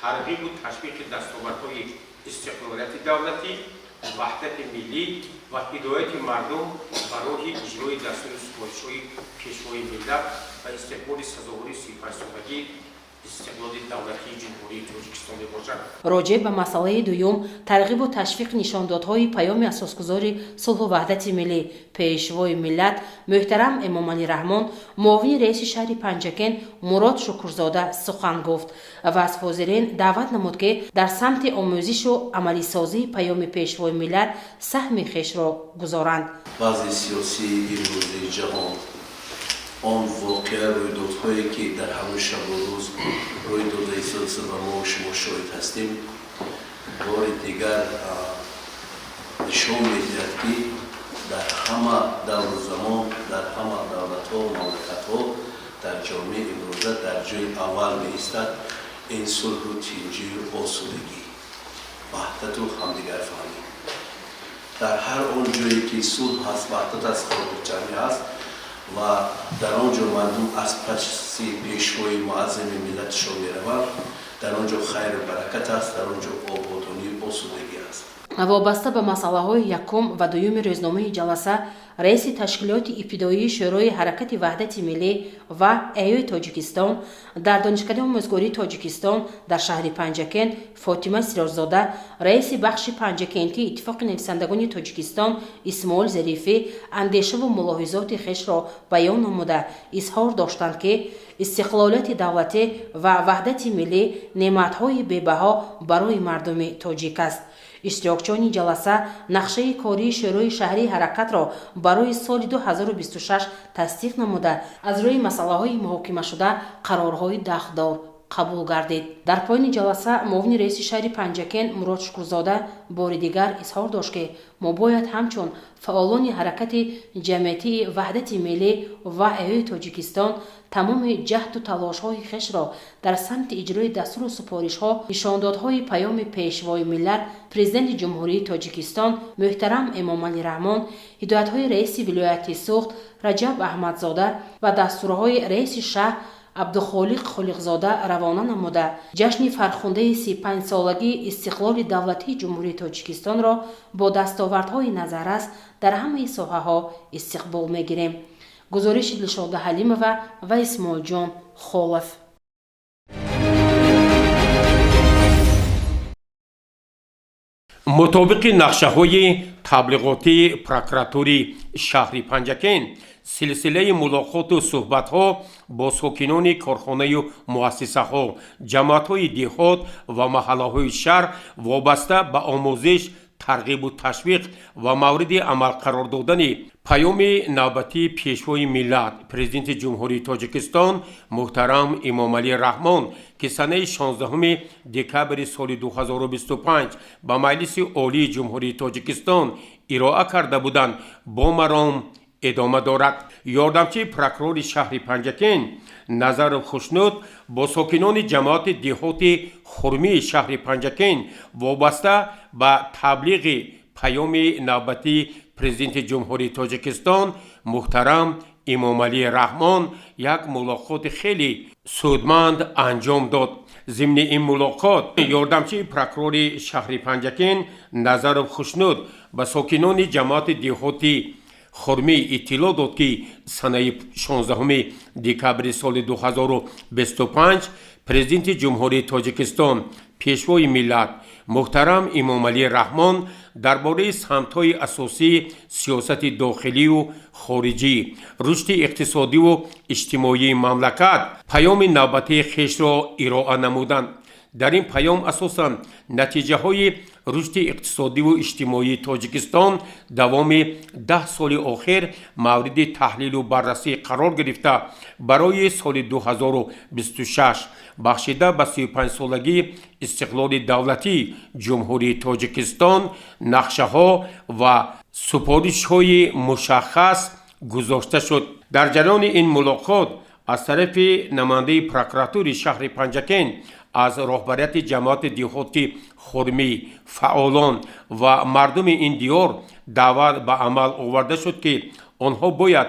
тарғибу ташвиқи дастовардҳои истиқлолияти давлатӣ, ваҳдати миллӣ ва ҳидояти мардум ба роҳи иҷрои дастури супоришҳои пешвои миллат ва истиқболи сазовори сипарсолагӣ истиқлоли давлатии ҷумҳурии Тоҷикистон мебошад. роҷеъ ба масъалаи дуюм, тарғибу ташвиқи нишондодҳои паёми асосгузори сулҳу ваҳдати миллӣ, пешвои миллат муҳтарам Эмомалӣ Раҳмон, муовини раиси шаҳри Панҷакен Мурод Шукрзода сухан гуфт ва аз ҳозирин даъват намуд ки дар самти омӯзишу амалисозии паёми пешвои миллат саҳми хешро гузоранд. баъзи сиёсии имрӯзаи ҷаҳон, он воқеа рӯйдодҳое ки дар ҳамон шабу рӯз рӯй дода истодаст ва мо шумо шоҳид ҳастем, бори дигар нишон медиҳад ки дар ҳама давру замон, дар ҳама давлатҳо, мамлакатҳо, дар ҷомеаи имрӯза дар ҷойи аввал меистад ин сулҳу тинҷию осудагӣ, ваҳдату ҳамдигарфаҳмӣ. дар ҳар он ҷое ки сулҳ ҳаст, ваҳдат аст, хоҳорҷамӣ аст ва дар он ҷо мардум аз паси пешвои муаззами миллатшон мераванд, дар он ҷо хайру баракат аст, дар он ҷо ободонию осудагӣ аст. вобаста ба масъалаҳои якум ва дуюми рӯзномаи ҷаласа, раиси ташкилоти ибтидоии шӯрои ҳаракати ваҳдати миллӣ ва эҳёи Тоҷикистон дар донишгаҳи омӯзгории Тоҷикистон дар шаҳри Панҷакен Фотима Сирорзода, раиси бахши панҷакентии иттифоқи нависандагони Тоҷикистон Исмоил Зарифӣ андешаву мулоҳизоти хешро баён намуда изҳор доштанд ки истиқлолияти давлатӣ ва ваҳдати миллӣ неъматҳои бебаҳо барои мардуми тоҷик аст. иштирокчиёни ҷаласа нақшаи кории шӯрои шаҳрии ҳаракатро барои соли 2026 тасдиқ намуда аз рӯи масъалаҳои муҳокимашуда қарорҳои дахдор қабул гардид. дар поини ҷаласа муовини раиси шаҳри Панҷакен Мурод Шукрзода бори дигар изҳор дошт ки мо бояд ҳамчун фаъолони ҳаракати ҷамъиятии ваҳдати миллӣ ва эҳёи Тоҷикистон тамоми ҷаҳду талошҳои хешро дар самти иҷрои дастуру супоришҳо нишондодҳои паёми пешвои миллат президенти ҷумҳурии Тоҷикистон муҳтарам Эмомалӣ Раҳмон, ҳидоятҳои раиси вилояти Суғд Раҷаб Аҳмадзода ва дастурҳои раиси шаҳр Абдухолиқ Холиқзода равона намуда ҷашни фархундаи 35-солагии истиқлоли давлатии ҷумҳурии Тоҷикистонро бо дастовардҳои назаррас дар ҳамаи соҳаҳо истиқбол мегирем. гузориши Дилшода Ҳалимова ва Исмоилҷон Холов. мутобиқи нақшаҳои таблиғотии прокуратури шаҳри Панҷакен силсилаи мулоқоту суҳбатҳо бо сокинони корхонаю муассисаҳо, ҷамоатҳои деҳот ва маҳаллаҳои шаҳр вобаста ба омӯзиш, тарғибу ташвиқ ва мавриди амал қарор додани паёми навбатии пешвои миллат президенти ҷумҳурии Тоҷикистон муҳтарам Эмомалӣ Раҳмон ки санаи 16 декабри соли 2025 ба Маҷлиси Олии Ҷумҳурии Тоҷикистон ироа карда буданд бо маром идома дорад. ёрдамчии прокурори шаҳри Панҷакен Назаров Хушнуд бо сокинони ҷамоати деҳоти Хурмии шаҳри Панҷакен вобаста ба таблиғи паёми навбатии президенти ҷумҳурии Тоҷикистон муҳтарам Эмомалӣ Раҳмон як мулоқоти хеле судманд анҷом дод. зимни ин мулоқот ёрдамчии прокурори шаҳри Панҷакен Назаров Хушнуд ба сокинони ҷамоати деҳоти Хурмӣ иттилоъ дод ки санаи 16 декабри соли 2025 президенти ҷумҳурии Тоҷикистон пешвои миллат муҳтарам Эмомалӣ Раҳмон дар бораи самтҳои асосии сиёсати дохилию хориҷӣ, рушди иқтисодиву иҷтимоии мамлакат паёми навбатии хешро ироа намуданд. дар ин паём асосан натиҷаҳои рушди иқтисодиву иҷтимоии Тоҷикистон давоми 10 соли охир мавриди таҳлилу баррасӣ қарор гирифта барои соли 2026 бахшида ба 35-солагии истиқлоли давлатии ҷумҳурии Тоҷикистон нақшаҳо ва супоришҳои мушаххас гузошта шуд. дар ҷараёни ин мулоқот аз тарафи намояндаи прокуратури шаҳри Панҷакен аз роҳбарияти ҷамоати деҳоти Хурмӣ, фаъолон ва мардуми ин диёр даъват ба амал оварда шуд ки онҳо бояд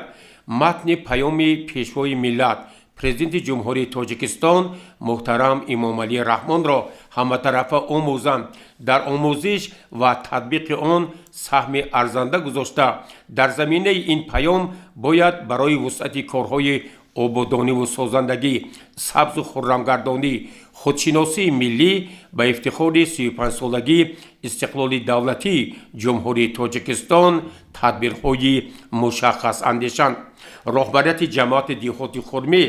матни паёми пешвои миллат президенти ҷумҳурии Тоҷикистон муҳтарам Эмомалӣ Раҳмонро ҳаматарафа омӯзанд, дар омӯзиш ва татбиқи он саҳми арзанда гузошта дар заминаи ин паём бояд барои вусъати корҳои ободониву созандагӣ, сабзу хуррамгардонӣ, худшиносии миллӣ ба ифтихори 35-солагии истиқлоли давлатии ҷумҳурии Тоҷикистон тадбирҳои мушаххас андешанд. роҳбарияти ҷамоати деҳоти Хурмӣ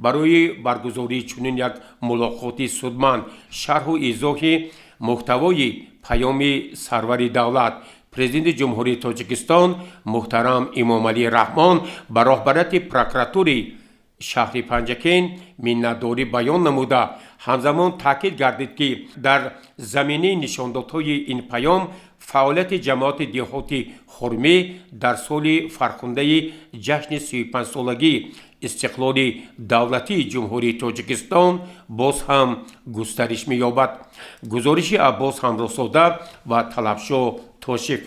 барои баргузории чунин як мулоқоти судманд шарҳу изоҳи муҳтавои паёми сарвари давлат президенти ҷумҳурии Тоҷикистон муҳтарам Эмомалӣ Раҳмон ба роҳбарияти прокуратури шаҳри Панҷакен миннатдорӣ баён намуда ҳамзамон таъкид гардид ки дар заминаи нишондодҳои ин паём фаъолияти ҷамоати деҳоти Хурмӣ дар соли фархундаи ҷашни 35-солагии истиқлоли давлатии ҷумҳурии Тоҷикистон боз ҳам густариш меёбад. гузориши Аббос Ҳамроҳзода ва Талабшоҳ Тошиф.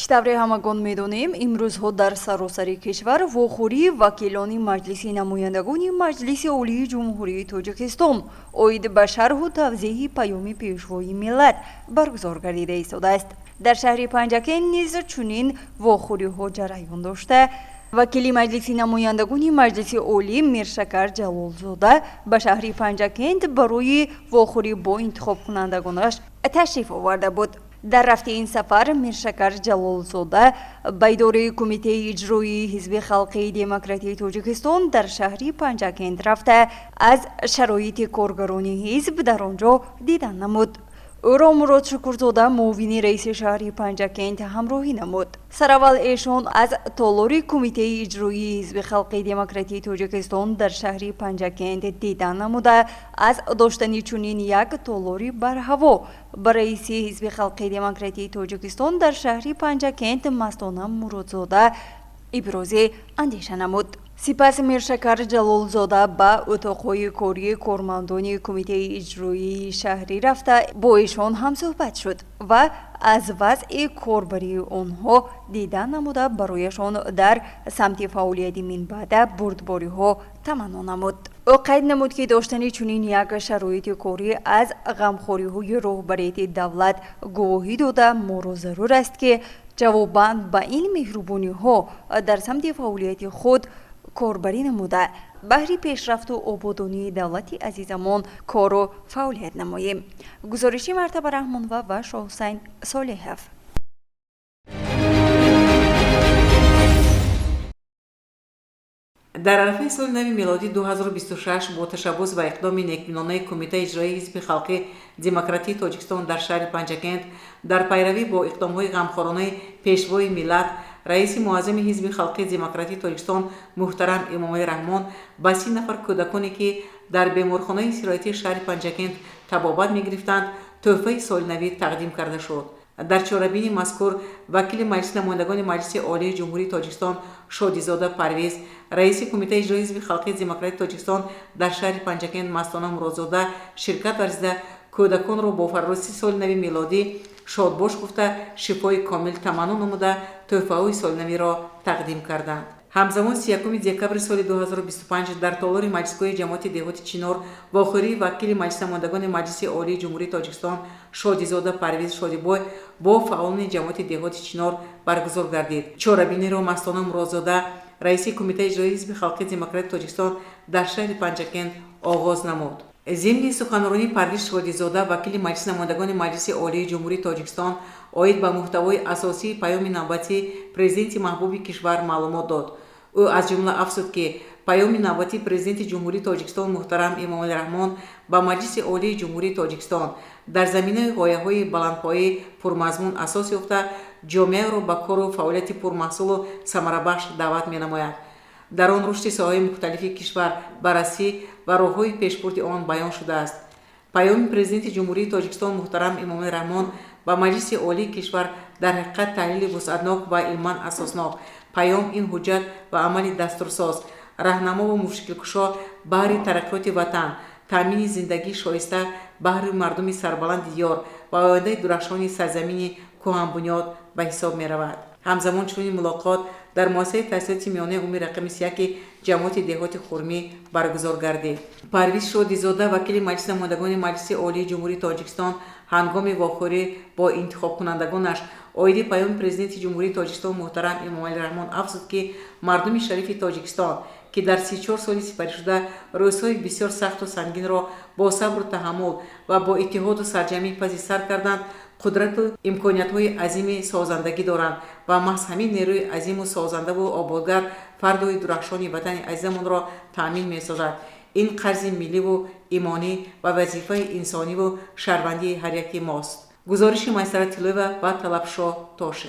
чӣ тавре ҳамагон медонем, имрӯзҳо дар саросари кишвар вохӯрии вакилони маҷлиси намояндагони маҷлиси олии ҷумҳурии Тоҷикистон оид ба шарҳу тавзеҳи паёми пешвои миллат баргузор гардида истодааст. дар шаҳри Панҷакен низ чунин вохӯриҳо ҷараён дошта вакили маҷлиси намояндагони маҷлиси олӣ Миршакар Ҷалолзода ба шаҳри Панҷакент барои вохӯрӣ бо интихобкунандагонаш ташриф оварда буд. дар рафти ин сафар Миршакар Ҷалолзода ба идораи Кумитаи иҷроии Ҳизби Халқии Демократии Тоҷикистон дар шаҳри Панҷакент рафта аз шароити коргарони ҳизб дар он ҷо дидан намуд. او را مراد شکرزاده معاون رئیس شهری پنجکент همراهی نمود. سرول ایشان از تالار کمیته اجرایی حزب خلق دموکراتی تاجیکستان در شهر پنجکent دیدن نموده از داشتن چنین یک تالاری بر هوا بر رئیس حزب خلق دموکراتی تاجیکستان در شهر پنجکent مستانه مرادزاده ابراز اندیشه نمود. سپس میرشکر جلالزاده به اتاقهای کاری کارمندان کمیته اجرایی شهری رفته با ایشان هم صحبت شد و از وضع کاربری آنها دیدن نموده برایشان در سمت فعالیت من بعد بردباری ها تمنا نمود. او قید نمود که داشتن چنین یک شرایط کاری از غمخوری های رهبریت دولت گواهی داده ما را ضرور است که جواباً به این مهربانی ها در سمت فعالیت خود کاربری نموده بهر پیشرفت و آبادانی دولت عزیزمان کار و فعالیت نماییم. گزارشی مرتبه رحمان و شاه حسین صالحов. در عرفه سال نو میلادی 2026 با تشبث و اقدام نیکبینانه کمیته اجرایی حزب خلق دموکراتی تاجیکستان در شهر پنجکent در پیروی با اقدام‌های غمخوارانه پیشوای ملت رئیس معظم حزب خلق دموکراتی تاجیکستان محترم امامعلی رحمان با 30 نفر کودکانی که در بیمارخانه استراحتی شهر پنجکent طبابت می‌گرفتند تحفه سالنوی تقدیم کرده شد. در چاره‌بینی مذکور وکیل مجلس نمایندگان مجلس عالی جمهوری تاجیکستان شادیزاده پرویز، رئیس کمیته اجرایی حزب خلق دموکراتی تاجیکستان در شهر پنجکent مستانه مرادزاده شرکت ورزیده کودکان را با فرارستی سال نو میلادی شادباش گفته شفای کامل تمنا نموده تحفه‌های سالنوی را تقدیم کردند. همزمان 31 دکبر سال 2025 در تالار مجلسگاه جماعت دهات چینار واخوری وکیل مجلس نمایندگان مجلس عالی جمهوری تاجیکستان شادیزاده پرویز شادیبای با فعالان جماعت دهات چینار برگزار گردید. چاره‌بینی را مستانه مرادزاده رئیس کمیته اجرایی حزب خلق دموکراتی تاجیکستان در شهر پنجکent آغاز نمود. ضمن سخنرانی پرویز شادیزاده وکیل مجلس نمایندگان مجلس عالی جمهوری تاجیکستان اوید به محتوای اساسی پیام نوبتی پرزیدنت محبوب کشور معلومات داد. او از جمله افزود که پیام نوبتی پرزیدنت جمهوری تاجیکستان محترم امامعلی رحمان با مجلس عالی جمهوری تاجیکستان در زمینه غایه‌های بلندپایه پرمضمون اساس یافته جامعه را به کار و فعالیت پرمحصول و ثمره‌بخش دعوت می‌نماید. در آن رشد ساحه‌های مختلفی کشور بررسی و راه‌های پیشبرد آن بیان شده است. پیام پرزیدنت جمهوری تاجیکستان محترم امامعلی رحمان با مجلس عالی کشور در حقیقت تحلیل وسعتناک و علما اساسناک پیام این حجت و عمل دستورساز راهنما و مشکل‌کشا بهر ترقیات وطن تامین زندگی شایسته بهر مردم سربلند دیار و آینده درخشان سرزمین کهن‌بنیاد به حساب می‌رود. همزمان چنین ملاقات در مؤسسه تحصیلات میانه عمومی رقم 31 جماعت دهات خرمی برگزار گردید. پرویز شادیزاده وکیل مجلس نمایندگان مجلس عالی جمهوری تاجیکستان هنگام واخوری با انتخاب کنندگانش اوید پیام پرزیدنت جمهوری تاجیکستان محترم امامعلی رحمان افزود که مردم شریف تاجیکستان که در 34 سال سپری شده روزهای بسیار سخت و سنگین را با صبر و تحمل و با اتحاد و سرجمی پس سر کردند قدرت و امکانیت‌های عظیم سازندگی دارند و محض همین نیروی عظیم و سازنده و آبادگر فردای درخشان وطن عزیزمان را تأمین می‌سازد. این قرض ملی و ایمانی و وظیفه انسانی و شهروندی هر یکی ماست. گزارش میسر طلوه و طلبشاه تاشه.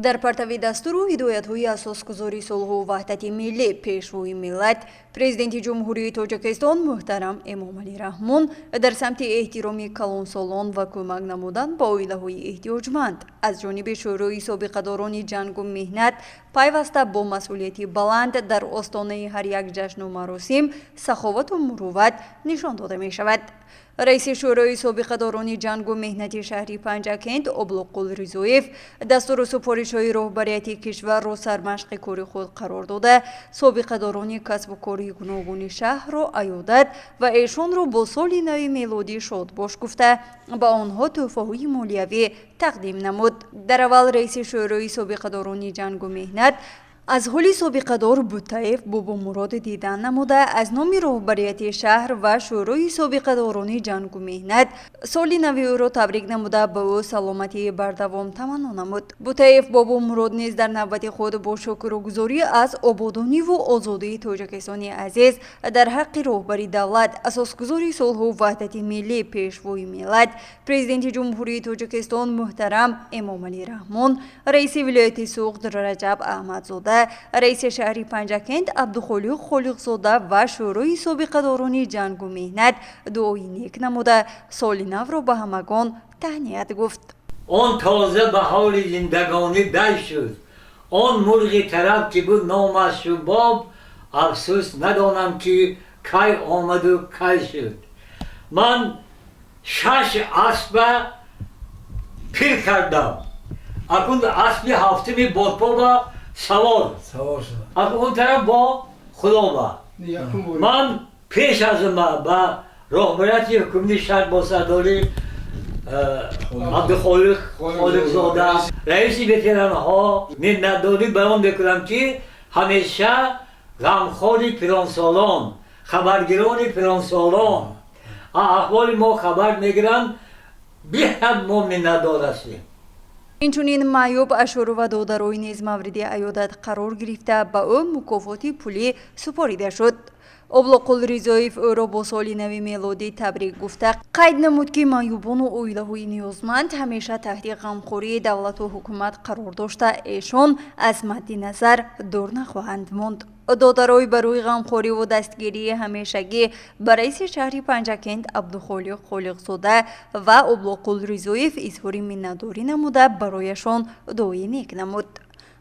در پرتو دستور و هدایت‌های اساسگذاری صلح و وحدت ملی پیشروی ملت پرزیدنت جمهوری تاجیکستان محترم امامعلی رحمان در سمت احترام کلانسالان و کمک نمودن با عائله‌های احتیاجمند از جانب شورای سابقه‌داران جنگ و مهنت پیوسته با مسئولیت بلند در آستانه هر یک جشن و مراسم سخاوت و مروت نشان داده می شود. رئیس شورای سابقه‌داران جنگ و مهنت شهری پنجکent ابوالقل رضایف دستور و سفارش‌های رهبریت کشور را سرمشق کار خود قرار داده سابقه‌داران کسب و کاری گوناگون شهر را عیادت و ایشان را با سال نو میلادی شادباش گفته با آنها تحفه‌های مالیوی تقدیم نمود. در اول رئیس شورای سابقه‌داران جنگ و مهنت از حالی سابقه‌دار بوتاєв بابامراد دیدن نموده از نام رهبریتی شهر و شورای سابقه‌داران جنگ و مهنت سال نو او را تبریک نموده به او سلامتی بردوام تمنا نمود. بوتاєв بابامراد نیز در نوبت خود با شکرگزاری از آبادانی و آزادی تاجیکستان عزیز در حق رهبری دولت اساسگذار صلح و وحدت ملی پیشوای ملت پرزیدنت جمهوری تاجیکستان محترم امامعلی رحمان، رئیس ولایت سوغد رجب احمدزاده، رئیس شهری پنجکند عبدخالق خالقزاده و شورای سابقه‌داران جنگ و مهنت دعای نیک نموده سال نو را به همگان تهنیت گفت. آن تازه به حال زندگانی در شد. آن مرغ طرف که بود نامش شباب، افسوس ندانم که کی آمد و کی شد. من 6 اسب پیر کردم. اکنون اسب هفتمی بادپا با سوار شد. اون طرف با خدا با. من پیش از ما با رهبریت حکومت شهر با سرداری عبدخالق خالقزاده رئیس وتران ها مندادی بیان میکنم که همیشه غمخوار پیرانسالان خبرگیران پیرانسالان احوال ما خبر میگیرن بی‌حد ما منداد هستیم. اینچنین معیوب اشاره و دادرای نیز مورد عیادت قرار گرفته به او مکافات پولی سپاریده شد. ابلاغ رضایف او را با سال نو میلادی تبریک گفته قید نمود که معیوبان و عائله‌های نیازمند همیشه تحت غمخوری دولت و حکومت قرار داشته ایشان از مد نظر دور نخواهند ماند. دادرای برای غمخوری و دستگیری همیشگی به رئیس شهری پنجکند عبدخالق خالقزاده و ابلاغ رضایف اظهار منتداری نموده برایشان دعای نیک نمود.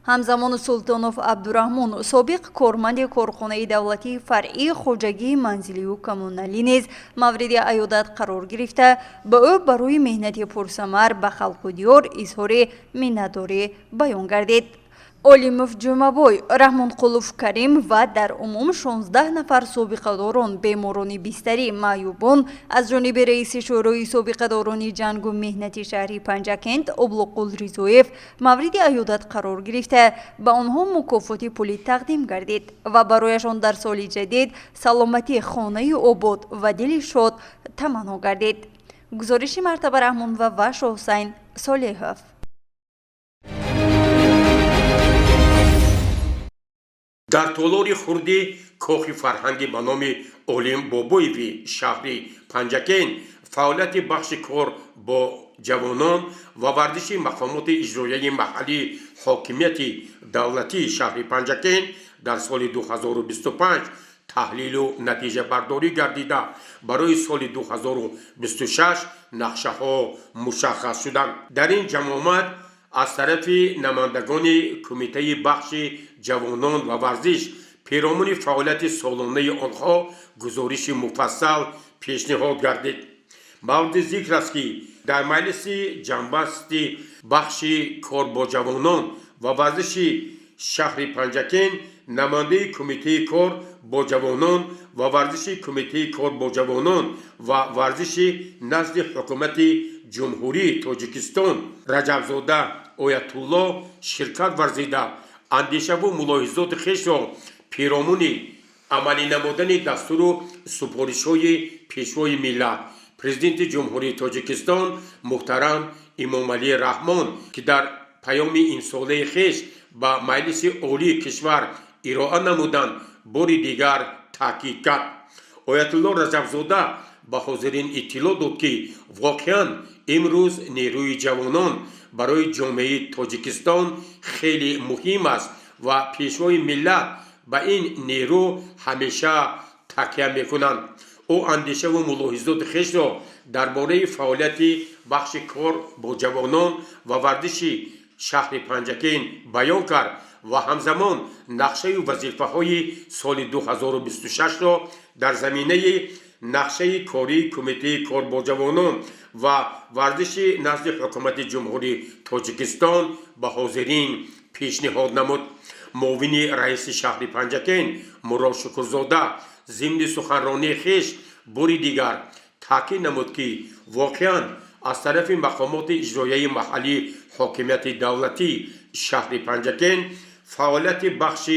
همزمان سلطانوف عبدالرحمن سابق کارمند کارخانه دولتی فرعی خواجگی منزلی و کمونالی نیز مورد عیادت قرار گرفته به او برای مهنت پرثمر به خلق و دیار اظهار منتداری بیان گردید. علیموف جمعبای، رحمان قلوف کریم و در عموم 16 نفر سابقه‌داران بیماران بستری معیوبان از جانب رئیس شورای سابقه‌داران جنگ و مهنتی شهری پنجکند ابلاغ رضایف مورد عیادت قرار گرفته به آنها مکافات پولی تقدیم گردید و برایشان در سال جدید سلامتی خانه آباد و دل شاد تمنا گردید. گزارش مرتبه رحمان و وش حسین صالحوف. در تالار خردی کاخ فرهنگی به نام علیم بابایوی شهری پنجکین فعالیت بخش کار با جوانان و ورزش مقامات اجرایی محلی حاکمیت دولتی شهر پنجکین در سال 2025 تحلیل و نتیجه برداری گردیده برای سال 2026 نقشه ها مشخص شدند. در این جمع از طرف نمایندگان کمیته بخش جوانان و ورزش پیرامون فعالیت سالانه آنها گزارش مفصل پیشنهاد گردید. مورد ذکر است که در مجلس جنبست بخش کار با جوانان و ورزش شهر پنجکین نماینده کمیته کار با جوانان و ورزش کمیته کار با جوانان و ورزش نزد حکومت جمهوری تاجیکستان رجبزاده آیت الله شرکت ورزیده اندیشه و ملاحظات خویش را پیرامون عملی نمودن دستور و سپارش‌های پیشوای ملت پرزیدنت جمهوری تاجیکستان محترم امامعلی رحمان که در پیام این ساله خویش به مجلس عالی کشور ارائه نمودند بار دیگر تاکید کرد. آیت الله رجبزاده به حاضرین اطلاع داد که واقعاً امروز نیروی جوانان برای جامعه تاجیکستان خیلی مهم است و پیشوای ملت به این نیرو همیشه تکیه میکنند. او اندیشه و ملاحظات خویش را درباره فعالیت بخش کار با جوانان و ورزش شهر پنجکین بیان کرد و همزمان نقشه وظیفه های سال 2026 را در زمینه نقشه کاری کمیته کار با جوانان و ورزش نزد حکومت جمهوری تاجیکستان به حاضرین پیشنهاد نمود. معاون رئیس شهر پنجکین مراد شکرزاده ضمن سخنرانی خویش بار دیگر تاکید نمود که واقعاً از طرف مقامات اجرایی محلی حاکمیت دولتی شهر پنجکین فعالیت بخش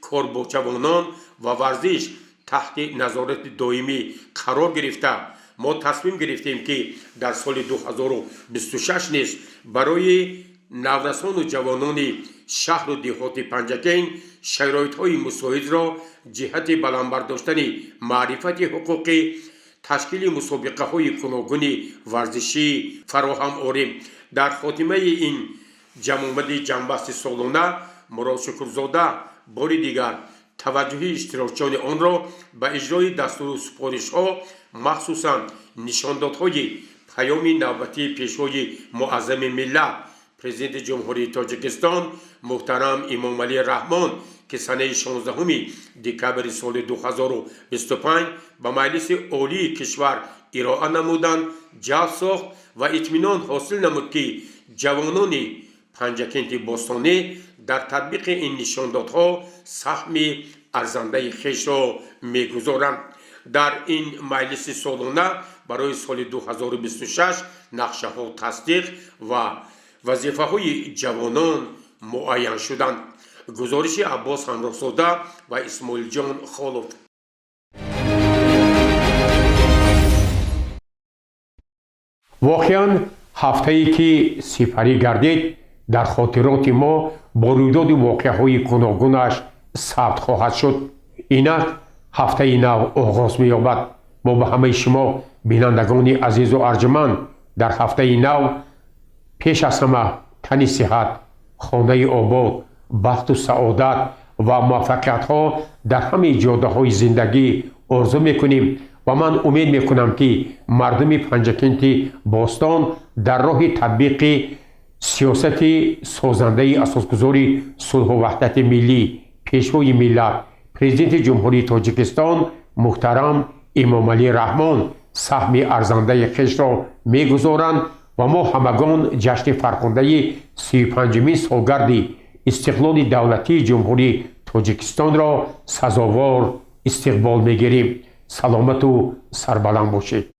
کار با جوانان و ورزش تحت نظارت دائمی قرار گرفته ما تصمیم گرفتیم که در سال 2026 نیز برای نورسان و جوانان شهر و دهات پنجکین شرایط‌های مساعد را جهت بلند برداشتن معرفت حقوقی تشکیل مسابقه‌های گوناگون ورزشی فراهم آوریم. در خاتمه این جمع‌آمد جنبست سالانه مراد شکرزاده بار دیگر توجه اشتراکچیان آن را به اجرای دستور سپارش‌ها مخصوصاً نشاندادهای پیام نوبتی پیشوای معظم ملت پرزیدنت جمهوری تاجیکستان محترم امام علی رحمان که سنه 16 دکبر سال 2025 به مجلس عالی کشور ارائه نمودند جلب ساخت و اطمینان حاصل نمود که جوانان پنجکینت باستانی در تطبیق این نشاندادها سهم ارزنده خویش را می‌گذارند. در این مجلس سالانه برای سال 2026 نقشه ها تصدیق و وظیفه های جوانان معین شدند. گزارش عباس همراهزاده و اسماعیل جان خالوف. واقعا هفته‌ای که سپری گردید در خاطرات ما با رویداد واقعه‌های گوناگونش ثبت خواهد شد. اینک هفته نو آغاز می‌یابد. ما به همه شما بینندگان عزیز و ارجمند در هفته نو پیش از همه تن صحت، خانه آباد، بخت و سعادت و موفقیت‌ها در همه جاده‌های زندگی آرزو می‌کنیم و من امید می‌کنم که مردم پنجکینت باستان در راه تطبیق سیاست سازنده اساسگذار صلح و وحدت ملی پیشوای ملت پرزیدنت جمهوری تاجیکستان محترم امام علی رحمان سهم ارزنده خویش را می‌گذارند و ما همگان جشن فرخنده 35مین سالگرد استقلال دولتی جمهوری تاجیکستان را سزاوار استقبال می‌گیریم. سلامت و سربلند باشید.